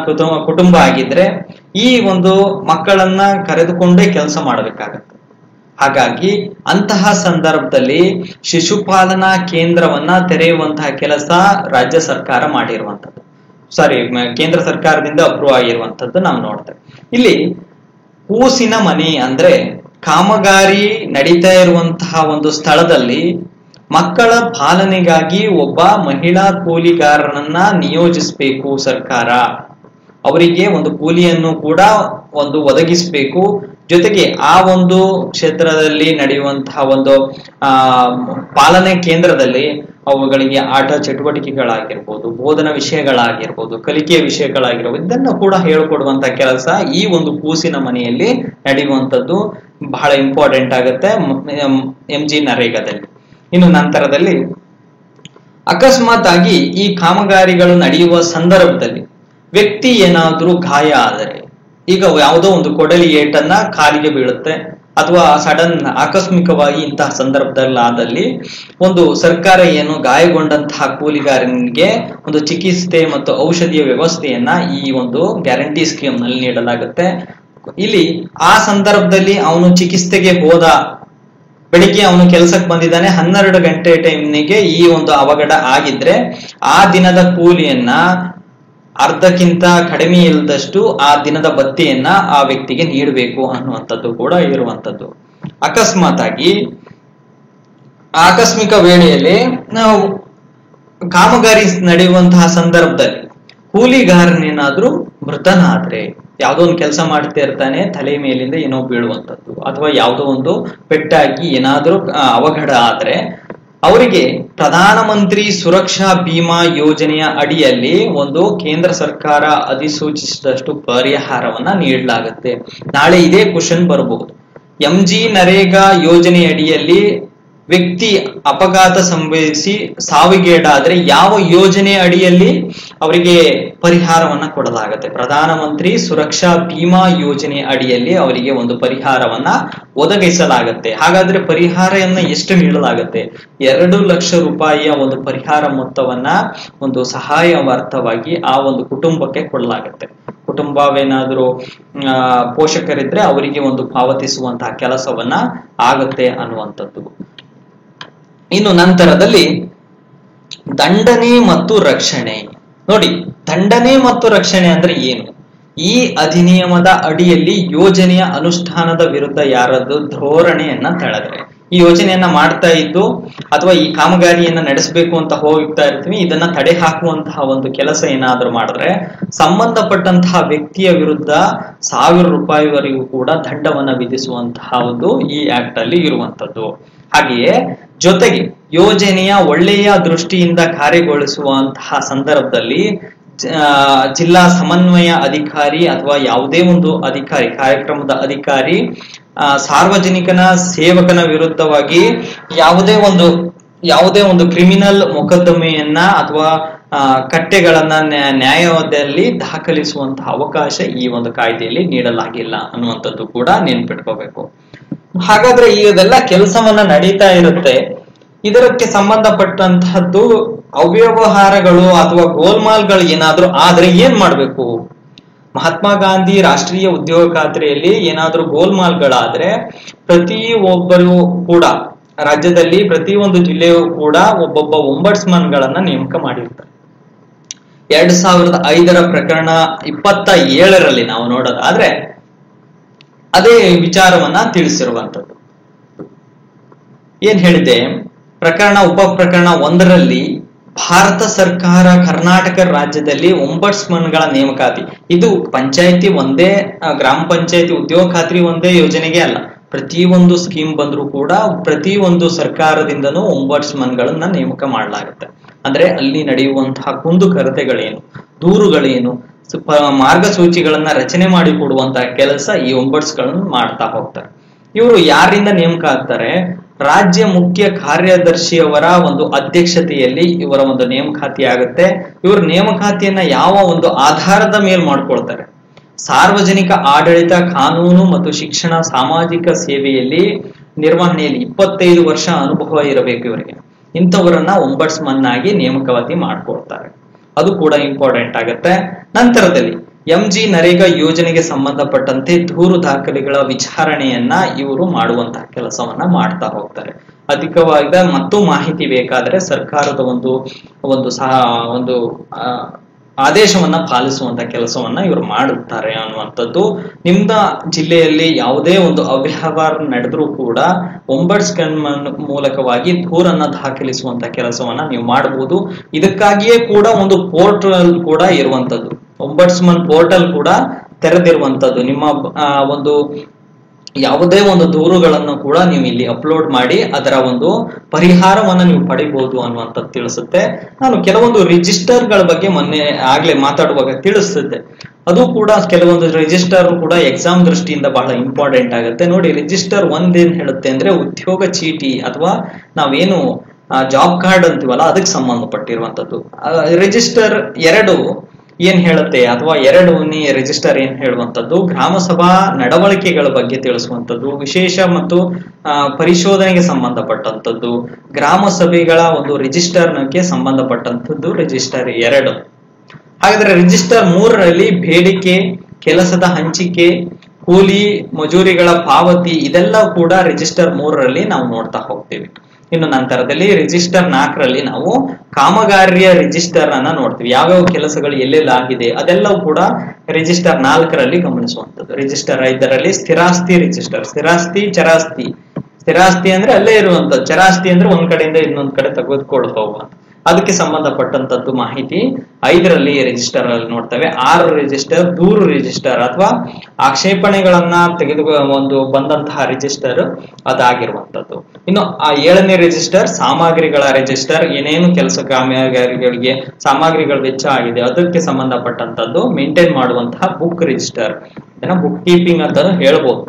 ಕುಟುಂಬ ಆಗಿದ್ರೆ ಈ ಒಂದು ಮಕ್ಕಳನ್ನ ಕರೆದುಕೊಂಡೇ ಕೆಲಸ ಮಾಡಬೇಕಾಗತ್ತೆ. ಹಾಗಾಗಿ ಅಂತಹ ಸಂದರ್ಭದಲ್ಲಿ ಶಿಶುಪಾಲನಾ ಕೇಂದ್ರವನ್ನ ತೆರೆಯುವಂತಹ ಕೆಲಸ ರಾಜ್ಯ ಸರ್ಕಾರ ಮಾಡಿರುವಂತದ್ದು, ಕೇಂದ್ರ ಸರ್ಕಾರದಿಂದ ಅಪ್ರೂವ್ ಆಗಿರುವಂತದ್ದು ನಾವು ನೋಡ್ತೇವೆ. ಇಲ್ಲಿ ಕೂಸಿನ ಮನೆ ಅಂದ್ರೆ ಕಾಮಗಾರಿ ನಡೀತಾ ಇರುವಂತಹ ಒಂದು ಸ್ಥಳದಲ್ಲಿ ಮಕ್ಕಳ ಪಾಲನೆಗಾಗಿ ಒಬ್ಬ ಮಹಿಳಾ ಕೂಲಿಗಾರನನ್ನ ನಿಯೋಜಿಸಬೇಕು ಸರ್ಕಾರ. ಅವರಿಗೆ ಒಂದು ಕೂಲಿಯನ್ನು ಕೂಡ ಒಂದು ಒದಗಿಸಬೇಕು. ಜೊತೆಗೆ ಆ ಒಂದು ಕ್ಷೇತ್ರದಲ್ಲಿ ನಡೆಯುವಂತಹ ಒಂದು ಪಾಲನೆ ಕೇಂದ್ರದಲ್ಲಿ ಅವುಗಳಿಗೆ ಆಟ ಚಟುವಟಿಕೆಗಳಾಗಿರ್ಬೋದು, ಬೋಧನಾ ವಿಷಯಗಳಾಗಿರ್ಬೋದು, ಕಲಿಕೆಯ ವಿಷಯಗಳಾಗಿರ್ಬೋದು, ಇದನ್ನು ಕೂಡ ಹೇಳಿಕೊಡುವಂತಹ ಕೆಲಸ ಈ ಒಂದು ಕೂಸಿನ ಮನೆಯಲ್ಲಿ ನಡೆಯುವಂಥದ್ದು ಬಹಳ ಇಂಪಾರ್ಟೆಂಟ್ ಆಗುತ್ತೆ MG ನರೇಗಾದಲ್ಲಿ. ಇನ್ನು ನಂತರದಲ್ಲಿ ಅಕಸ್ಮಾತ್ ಆಗಿ ಈ ಕಾಮಗಾರಿಗಳು ನಡೆಯುವ ಸಂದರ್ಭದಲ್ಲಿ ವ್ಯಕ್ತಿ ಏನಾದ್ರೂ ಗಾಯ ಆದರೆ, ಈಗ ಯಾವುದೋ ಒಂದು ಕೊಡಲಿ ಏಟನ್ನ ಕಾಲಿಗೆ ಬೀಳುತ್ತೆ ಅಥವಾ ಸಡನ್ ಆಕಸ್ಮಿಕವಾಗಿ ಇಂತಹ ಸಂದರ್ಭದಲ್ಲಾದಲ್ಲಿ ಒಂದು ಸರ್ಕಾರ ಏನು ಗಾಯಗೊಂಡಂತಹ ಕೂಲಿಗಾರನಿಗೆ ಒಂದು ಚಿಕಿತ್ಸೆ ಮತ್ತು ಔಷಧಿಯ ವ್ಯವಸ್ಥೆಯನ್ನ ಈ ಒಂದು ಗ್ಯಾರಂಟಿ ಸ್ಕೀಮ್ ನಲ್ಲಿ ನೀಡಲಾಗುತ್ತೆ. ಇಲ್ಲಿ ಆ ಸಂದರ್ಭದಲ್ಲಿ ಅವನು ಚಿಕಿತ್ಸೆಗೆ ಹೋದ, ಬೆಳಿಗ್ಗೆ ಅವನು ಕೆಲಸಕ್ಕೆ ಬಂದಿದ್ದಾನೆ, 12 ಗಂಟೆ ಟೈಮ್ನಿಗೆ ಈ ಒಂದು ಅವಘಡ ಆಗಿದ್ರೆ ಆ ದಿನದ ಕೂಲಿಯನ್ನ ಅರ್ಧಕ್ಕಿಂತ ಕಡಿಮೆ ಇಲ್ಲದಷ್ಟು ಆ ದಿನದ ಭತ್ಯೆಯನ್ನ ಆ ವ್ಯಕ್ತಿಗೆ ನೀಡಬೇಕು ಅನ್ನುವಂಥದ್ದು ಕೂಡ ಇರುವಂತದ್ದು. ಅಕಸ್ಮಾತ್ ಆಗಿ ಆಕಸ್ಮಿಕ ವೇಳೆಯಲ್ಲಿ ನಾವು ಕಾಮಗಾರಿ ನಡೆಯುವಂತಹ ಸಂದರ್ಭದಲ್ಲಿ ಕೂಲಿಗಾರನೇನಾದ್ರೂ ಮೃತನಾದ್ರೆ, ಯಾವುದೋ ಒಂದು ಕೆಲಸ ಮಾಡ್ತಾ ಇರ್ತಾನೆ, ತಲೆ ಮೇಲಿಂದ ಏನೋ ಬೀಳುವಂಥದ್ದು ಅಥವಾ ಯಾವುದೋ ಒಂದು ಪೆಟ್ಟಾಗಿ ಏನಾದ್ರೂ ಅವಘಡ ಆದ್ರೆ ಅವರಿಗೆ ಪ್ರಧಾನಮಂತ್ರಿ ಸುರಕ್ಷಾ ಬಿಮಾ ಯೋಜನೆಯ ಅಡಿಯಲ್ಲಿ ಒಂದು ಕೇಂದ್ರ ಸರ್ಕಾರ ಅಧಿಸೂಚಿಸಿದಷ್ಟು ಪರಿಹಾರವನ್ನ ನೀಡಲಾಗುತ್ತೆ. ನಾಳೆ ಇದೇ ಕ್ವಶನ್ ಬರಬಹುದು. MG ನರೇಗಾ ಯೋಜನೆ ಅಡಿಯಲ್ಲಿ ವ್ಯಕ್ತಿ ಅಪಘಾತ ಸಂಭವಿಸಿ ಸಾವಿಗೀಡಾದ್ರೆ ಯಾವ ಯೋಜನೆ ಅಡಿಯಲ್ಲಿ ಅವರಿಗೆ ಪರಿಹಾರವನ್ನ ಕೊಡಲಾಗುತ್ತೆ? ಪ್ರಧಾನಮಂತ್ರಿ ಸುರಕ್ಷಾ ಬಿಮಾ ಯೋಜನೆ ಅಡಿಯಲ್ಲಿ ಅವರಿಗೆ ಒಂದು ಪರಿಹಾರವನ್ನ ಒದಗಿಸಲಾಗುತ್ತೆ. ಹಾಗಾದ್ರೆ ಪರಿಹಾರವನ್ನ ಎಷ್ಟು ನೀಡಲಾಗುತ್ತೆ? 2 ಲಕ್ಷ ರೂಪಾಯಿಯ ಒಂದು ಪರಿಹಾರ ಮೊತ್ತವನ್ನ ಒಂದು ಸಹಾಯಾರ್ಥವಾಗಿ ಆ ಒಂದು ಕುಟುಂಬಕ್ಕೆ ಕೊಡಲಾಗುತ್ತೆ. ಕುಟುಂಬವೇನಾದ್ರೂ ಪೋಷಕರಿದ್ರೆ ಅವರಿಗೆ ಒಂದು ಪಾವತಿಸುವಂತಹ ಕೆಲಸವನ್ನ ಆಗುತ್ತೆ ಅನ್ನುವಂಥದ್ದು. ಇನ್ನು ನಂತರದಲ್ಲಿ ದಂಡನೆ ಮತ್ತು ರಕ್ಷಣೆ. ನೋಡಿ, ದಂಡನೆ ಮತ್ತು ರಕ್ಷಣೆ ಅಂದ್ರೆ ಏನು? ಈ ಅಧಿನಿಯಮದ ಅಡಿಯಲ್ಲಿ ಯೋಜನೆಯ ಅನುಷ್ಠಾನದ ವಿರುದ್ಧ ಯಾರದ್ದು ಧೋರಣೆಯನ್ನ ತಳೆದ್ರೆ, ಈ ಯೋಜನೆಯನ್ನ ಮಾಡ್ತಾ ಇದ್ದು ಅಥವಾ ಈ ಕಾಮಗಾರಿಯನ್ನ ನಡೆಸಬೇಕು ಅಂತ ಹೋಗ್ತಾ ಇರ್ತೀವಿ, ಇದನ್ನ ತಡೆ ಹಾಕುವಂತಹ ಒಂದು ಕೆಲಸ ಏನಾದ್ರೂ ಮಾಡಿದ್ರೆ ಸಂಬಂಧಪಟ್ಟಂತಹ ವ್ಯಕ್ತಿಯ ವಿರುದ್ಧ 1000 ರೂಪಾಯಿವರೆಗೂ ಕೂಡ ದಂಡವನ್ನ ವಿಧಿಸುವಂತಹ ಒಂದು ಈ ಆಕ್ಟ್ ಅಲ್ಲಿ ಇರುವಂತದ್ದು. ಹಾಗೆಯೇ ಜೊತೆಗೆ ಯೋಜನೆಯ ಒಳ್ಳೆಯ ದೃಷ್ಟಿಯಿಂದ ಕಾರ್ಯಗೊಳಿಸುವಂತಹ ಸಂದರ್ಭದಲ್ಲಿ ಜಿಲ್ಲಾ ಸಮನ್ವಯ ಅಧಿಕಾರಿ ಅಥವಾ ಯಾವುದೇ ಒಂದು ಅಧಿಕಾರಿ, ಕಾರ್ಯಕ್ರಮದ ಅಧಿಕಾರಿ ಸಾರ್ವಜನಿಕನ ಸೇವಕನ ವಿರುದ್ಧವಾಗಿ ಯಾವುದೇ ಒಂದು ಕ್ರಿಮಿನಲ್ ಮೊಕದ್ದಮೆಯನ್ನ ಅಥವಾ ಕಟ್ಟೆಗಳನ್ನ ನ್ಯಾಯಾಲಯದಲ್ಲಿ ದಾಖಲಿಸುವಂತಹ ಅವಕಾಶ ಈ ಒಂದು ಕಾಯ್ದೆಯಲ್ಲಿ ನೀಡಲಾಗಿಲ್ಲ ಅನ್ನುವಂಥದ್ದು ಕೂಡ ನೆನ್ಪಿಟ್ಕೋಬೇಕು. ಹಾಗಾದ್ರೆ ಇದೆಲ್ಲ ಕೆಲಸವನ್ನ ನಡೀತಾ ಇರುತ್ತೆ. ಇದಕ್ಕೆ ಸಂಬಂಧಪಟ್ಟಂತಹದ್ದು ಅವ್ಯವಹಾರಗಳು ಅಥವಾ ಗೋಲ್ಮಾಲ್ಗಳು ಏನಾದ್ರೂ ಆದ್ರೆ ಏನ್ ಮಾಡ್ಬೇಕು? ಮಹಾತ್ಮ ಗಾಂಧಿ ರಾಷ್ಟ್ರೀಯ ಉದ್ಯೋಗ ಖಾತ್ರಿಯಲ್ಲಿ ಏನಾದ್ರೂ ಗೋಲ್ಮಾಲ್ಗಳಾದ್ರೆ ಪ್ರತಿಯೊಬ್ಬರು ಕೂಡ ರಾಜ್ಯದಲ್ಲಿ ಪ್ರತಿಯೊಂದು ಜಿಲ್ಲೆಯೂ ಕೂಡ ಒಬ್ಬೊಬ್ಬ ಒಂಬಡ್ಸ್ಮನ್ ಗಳನ್ನ ನೇಮಕ ಮಾಡಿರ್ತಾರೆ. 2005ರ ಪ್ರಕರಣ 27ರಲ್ಲಿ ನಾವು ನೋಡೋದಾದ್ರೆ ಅದೇ ವಿಚಾರವನ್ನ ತಿಳಿಸಿರುವಂತದ್ದು. ಏನ್ ಹೇಳಿದೆ? ಉಪ ಪ್ರಕರಣ 1ರಲ್ಲಿ ಭಾರತ ಸರ್ಕಾರ ಕರ್ನಾಟಕ ರಾಜ್ಯದಲ್ಲಿ ಒಂಬಡ್ಸ್ಮನ್ಗಳ ನೇಮಕಾತಿ, ಇದು ಪಂಚಾಯತಿ ಒಂದೇ, ಗ್ರಾಮ ಪಂಚಾಯತಿ ಉದ್ಯೋಗ ಖಾತ್ರಿ ಒಂದೇ ಯೋಜನೆಗೆ ಅಲ್ಲ, ಪ್ರತಿಯೊಂದು ಸ್ಕೀಮ್ ಬಂದರೂ ಕೂಡ ಪ್ರತಿಯೊಂದು ಸರ್ಕಾರದಿಂದನೂ ಒಂಬಡ್ಸ್ಮನ್ಗಳನ್ನ ನೇಮಕ ಮಾಡಲಾಗುತ್ತೆ. ಅಂದ್ರೆ ಅಲ್ಲಿ ನಡೆಯುವಂತಹ ಕುಂದುಕೊರತೆಗಳೇನು, ದೂರುಗಳೇನು, ಮಾರ್ಗಸೂಚಿಗಳನ್ನ ರಚನೆ ಮಾಡಿ ಕೊಡುವಂತಹ ಕೆಲಸ ಈ ಒಂಬಡ್ಸ್ಗಳನ್ನು ಮಾಡ್ತಾ ಹೋಗ್ತಾರೆ. ಇವರು ಯಾರಿಂದ ನೇಮಕ ಆಗ್ತಾರೆ? ರಾಜ್ಯ ಮುಖ್ಯ ಕಾರ್ಯದರ್ಶಿಯವರ ಒಂದು ಅಧ್ಯಕ್ಷತೆಯಲ್ಲಿ ಇವರ ಒಂದು ನೇಮಕಾತಿ ಆಗುತ್ತೆ. ಇವರು ನೇಮಕಾತಿಯನ್ನ ಯಾವ ಒಂದು ಆಧಾರದ ಮೇಲೆ ಮಾಡ್ಕೊಳ್ತಾರೆ? ಸಾರ್ವಜನಿಕ ಆಡಳಿತ, ಕಾನೂನು ಮತ್ತು ಶಿಕ್ಷಣ, ಸಾಮಾಜಿಕ ಸೇವೆಯಲ್ಲಿ ನಿರ್ವಹಣೆಯಲ್ಲಿ 25 ವರ್ಷ ಅನುಭವ ಇರಬೇಕು ಇವರಿಗೆ. ಇಂಥವರನ್ನ ಒಂಬಡ್ಸ್ಮನ್ ಆಗಿ ನೇಮಕಾತಿ ಮಾಡ್ಕೊಳ್ತಾರೆ. ಅದು ಕೂಡ ಇಂಪಾರ್ಟೆಂಟ್ ಆಗುತ್ತೆ. ನಂತರದಲ್ಲಿ MG ನರೇಗಾ ಯೋಜನೆಗೆ ಸಂಬಂಧಪಟ್ಟಂತೆ ದೂರು ದಾಖಲೆಗಳ ವಿಚಾರಣೆಯನ್ನ ಇವರು ಮಾಡುವಂತಹ ಕೆಲಸವನ್ನ ಮಾಡ್ತಾ ಹೋಗ್ತಾರೆ. ಅಧಿಕವಾದ ಮತ್ತು ಮಾಹಿತಿ ಬೇಕಾದ್ರೆ ಸರ್ಕಾರದ ಒಂದು ಆದೇಶವನ್ನ ಪಾಲಿಸುವಂತ ಕೆಲಸವನ್ನ ಇವರು ಮಾಡುತ್ತಾರೆ ಅನ್ನುವಂಥದ್ದು. ನಿಮ್ಮ ಜಿಲ್ಲೆಯಲ್ಲಿ ಯಾವುದೇ ಒಂದು ಅವ್ಯವಹಾರ ನಡೆದ್ರೂ ಕೂಡ ಒಂಬಡ್ಸ್ಮನ್ ಮೂಲಕವಾಗಿ ದೂರನ್ನ ದಾಖಲಿಸುವಂತ ಕೆಲಸವನ್ನ ನೀವು ಮಾಡಬಹುದು. ಇದಕ್ಕಾಗಿಯೇ ಕೂಡ ಒಂದು ಪೋರ್ಟಲ್ ಕೂಡ ಇರುವಂತದ್ದು, ಒಂಬಡ್ಸ್ಮನ್ ಪೋರ್ಟಲ್ ಕೂಡ ತೆರೆದಿರುವಂತದ್ದು. ನಿಮ್ಮ ಒಂದು ಯಾವುದೇ ಒಂದು ದೂರುಗಳನ್ನು ಕೂಡ ನೀವು ಇಲ್ಲಿ ಅಪ್ಲೋಡ್ ಮಾಡಿ ಅದರ ಒಂದು ಪರಿಹಾರವನ್ನ ನೀವು ಪಡಿಬಹುದು ಅನ್ನುವಂಥದ್ದು ತಿಳಿಸುತ್ತೆ. ನಾನು ಕೆಲವೊಂದು ರಿಜಿಸ್ಟರ್ಗಳ ಬಗ್ಗೆ ಮೊನ್ನೆ ಆಗ್ಲೇ ಮಾತಾಡುವಾಗ ತಿಳಿಸುತ್ತೆ. ಅದು ಕೂಡ ಕೆಲವೊಂದು ರಿಜಿಸ್ಟರ್ ಕೂಡ ಎಕ್ಸಾಮ್ ದೃಷ್ಟಿಯಿಂದ ಬಹಳ ಇಂಪಾರ್ಟೆಂಟ್ ಆಗುತ್ತೆ. ನೋಡಿ, ರಿಜಿಸ್ಟರ್ ಏನ್ ಹೇಳುತ್ತೆ ಅಂದ್ರೆ ಉದ್ಯೋಗ ಚೀಟಿ ಅಥವಾ ನಾವೇನು ಜಾಬ್ ಕಾರ್ಡ್ ಅಂತೀವಲ್ಲ ಅದಕ್ಕೆ ಸಂಬಂಧಪಟ್ಟಿರುವಂತದ್ದು. ರಿಜಿಸ್ಟರ್ 2 ಏನ್ ಹೇಳುತ್ತೆ ಅಥವಾ 2ನೇ ರಿಜಿಸ್ಟರ್ ಏನ್ ಹೇಳುವಂತದ್ದು, ಗ್ರಾಮ ಸಭಾ ನಡವಳಿಕೆಗಳ ಬಗ್ಗೆ ತಿಳಿಸುವಂತದ್ದು, ವಿಶೇಷ ಮತ್ತು ಪರಿಶೋಧನೆಗೆ ಸಂಬಂಧಪಟ್ಟಂತದ್ದು, ಗ್ರಾಮ ಸಭೆಗಳ ಒಂದು ರಿಜಿಸ್ಟರ್ಗೆ ಸಂಬಂಧಪಟ್ಟಂತದ್ದು ರಿಜಿಸ್ಟರ್ 2. ಹಾಗಾದ್ರೆ ರಿಜಿಸ್ಟರ್ 3ರಲ್ಲಿ ಬೇಡಿಕೆ, ಕೆಲಸದ ಹಂಚಿಕೆ, ಕೂಲಿ ಮಜೂರಿಗಳ ಪಾವತಿ ಇದೆಲ್ಲ ಕೂಡ ರಿಜಿಸ್ಟರ್ 3ರಲ್ಲಿ ನಾವು ನೋಡ್ತಾ ಹೋಗ್ತೀವಿ. ಇನ್ನು ನಂತರದಲ್ಲಿ ರಿಜಿಸ್ಟರ್ 4ರಲ್ಲಿ ನಾವು ಕಾಮಗಾರಿಯ ರಿಜಿಸ್ಟರ್ ಅನ್ನ ನೋಡ್ತೀವಿ. ಯಾವ್ಯಾವ ಕೆಲಸಗಳು ಎಲ್ಲೆಲ್ಲ ಆಗಿದೆ ಅದೆಲ್ಲವೂ ಕೂಡ ರಿಜಿಸ್ಟರ್ 4ರಲ್ಲಿ ಗಮನಿಸುವಂಥದ್ದು. ರಿಜಿಸ್ಟರ್ 5ರಲ್ಲಿ ಸ್ಥಿರಾಸ್ತಿ ರಿಜಿಸ್ಟರ್, ಸ್ಥಿರಾಸ್ತಿ ಚರಾಸ್ತಿ. ಸ್ಥಿರಾಸ್ತಿ ಅಂದ್ರೆ ಅಲ್ಲೇ ಇರುವಂತದ್ದು, ಚರಾಸ್ತಿ ಅಂದ್ರೆ ಒಂದ್ ಕಡೆಯಿಂದ ಇನ್ನೊಂದ್ ಕಡೆ ತೆಗೆದುಕೊಂಡು ಹೋಗುವಂತ, ಅದಕ್ಕೆ ಸಂಬಂಧಪಟ್ಟಂತದ್ದು ಮಾಹಿತಿ 5ರಲ್ಲಿ ರಿಜಿಸ್ಟರ್ ಅಲ್ಲಿ ನೋಡ್ತೇವೆ. 6 ರಿಜಿಸ್ಟರ್ ದೂರು ರಿಜಿಸ್ಟರ್ ಅಥವಾ ಆಕ್ಷೇಪಣೆಗಳನ್ನ ಬಂದಂತಹ ರಿಜಿಸ್ಟರ್ ಅದಾಗಿರುವಂತದ್ದು. ಇನ್ನು ಆ 7ನೇ ರಿಜಿಸ್ಟರ್ ಸಾಮಗ್ರಿಗಳ ರಿಜಿಸ್ಟರ್, ಏನೇನು ಕೆಲಸ ಕಾಮಗಾರಿಗಳಿಗೆ ಸಾಮಗ್ರಿಗಳ ವೆಚ್ಚ ಆಗಿದೆ ಅದಕ್ಕೆ ಸಂಬಂಧಪಟ್ಟಂತದ್ದು ಮೇಂಟೈನ್ ಮಾಡುವಂತಹ ಬುಕ್ ರಿಜಿಸ್ಟರ್, ಇದನ್ನ ಬುಕ್ ಕೀಪಿಂಗ್ ಅಂತ ಹೇಳ್ಬೋದು.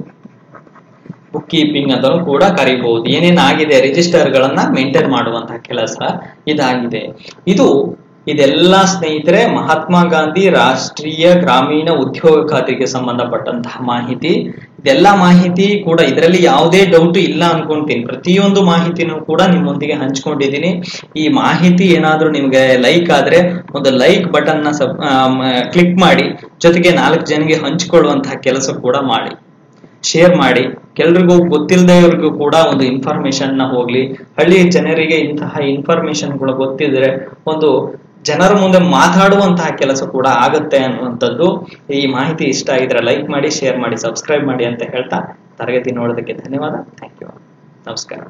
ಬುಕ್ ಕೀಪಿಂಗ್ ಅಂತ ಕೂಡ ಕರಿಬಹುದು. ಏನೇನಾಗಿದೆ ರಿಜಿಸ್ಟರ್ ಗಳನ್ನ ಮೇಂಟೈನ್ ಮಾಡುವಂತಹ ಕೆಲಸ ಇದಾಗಿದೆ. ಇದೆಲ್ಲ ಸ್ನೇಹಿತರೆ ಮಹಾತ್ಮ ಗಾಂಧಿ ರಾಷ್ಟ್ರೀಯ ಗ್ರಾಮೀಣ ಉದ್ಯೋಗ ಖಾತ್ರಿಗೆ ಸಂಬಂಧಪಟ್ಟಂತಹ ಮಾಹಿತಿ. ಇದೆಲ್ಲ ಮಾಹಿತಿ ಕೂಡ ಇದರಲ್ಲಿ ಯಾವುದೇ ಡೌಟ್ ಇಲ್ಲ ಅನ್ಕೊಂತೀನಿ. ಪ್ರತಿಯೊಂದು ಮಾಹಿತಿನೂ ಕೂಡ ನಿಮ್ಮೊಂದಿಗೆ ಹಂಚ್ಕೊಂಡಿದ್ದೀನಿ. ಈ ಮಾಹಿತಿ ಏನಾದ್ರೂ ನಿಮ್ಗೆ ಲೈಕ್ ಆದ್ರೆ ಒಂದು ಲೈಕ್ ಬಟನ್ ನ ಕ್ಲಿಕ್ ಮಾಡಿ, ಜೊತೆಗೆ 4 ಜನರಿಗೆ ಹಂಚಿಕೊಳ್ಳುವಂತಹ ಕೆಲಸ ಕೂಡ ಮಾಡಿ, ಶೇರ್ ಮಾಡಿ. ಕೆಲ್ರಿಗೂ ಗೊತ್ತಿಲ್ಲದವ್ರಿಗೂ ಕೂಡ ಒಂದು ಇನ್ಫಾರ್ಮೇಶನ್ ಹೋಗ್ಲಿ. ಹಳ್ಳಿ ಜನರಿಗೆ ಇಂತಹ ಇನ್ಫಾರ್ಮೇಶನ್ಗಳು ಗೊತ್ತಿದ್ರೆ ಒಂದು ಜನರ ಮುಂದೆ ಮಾತಾಡುವಂತಹ ಕೆಲಸ ಕೂಡ ಆಗುತ್ತೆ ಅನ್ನುವಂಥದ್ದು. ಈ ಮಾಹಿತಿ ಇಷ್ಟ ಆಗಿದ್ರೆ ಲೈಕ್ ಮಾಡಿ, ಶೇರ್ ಮಾಡಿ, ಸಬ್ಸ್ಕ್ರೈಬ್ ಮಾಡಿ ಅಂತ ಹೇಳ್ತಾ ತರಗತಿ ನೋಡೋದಕ್ಕೆ ಧನ್ಯವಾದ. Thank you. ನಮಸ್ಕಾರ.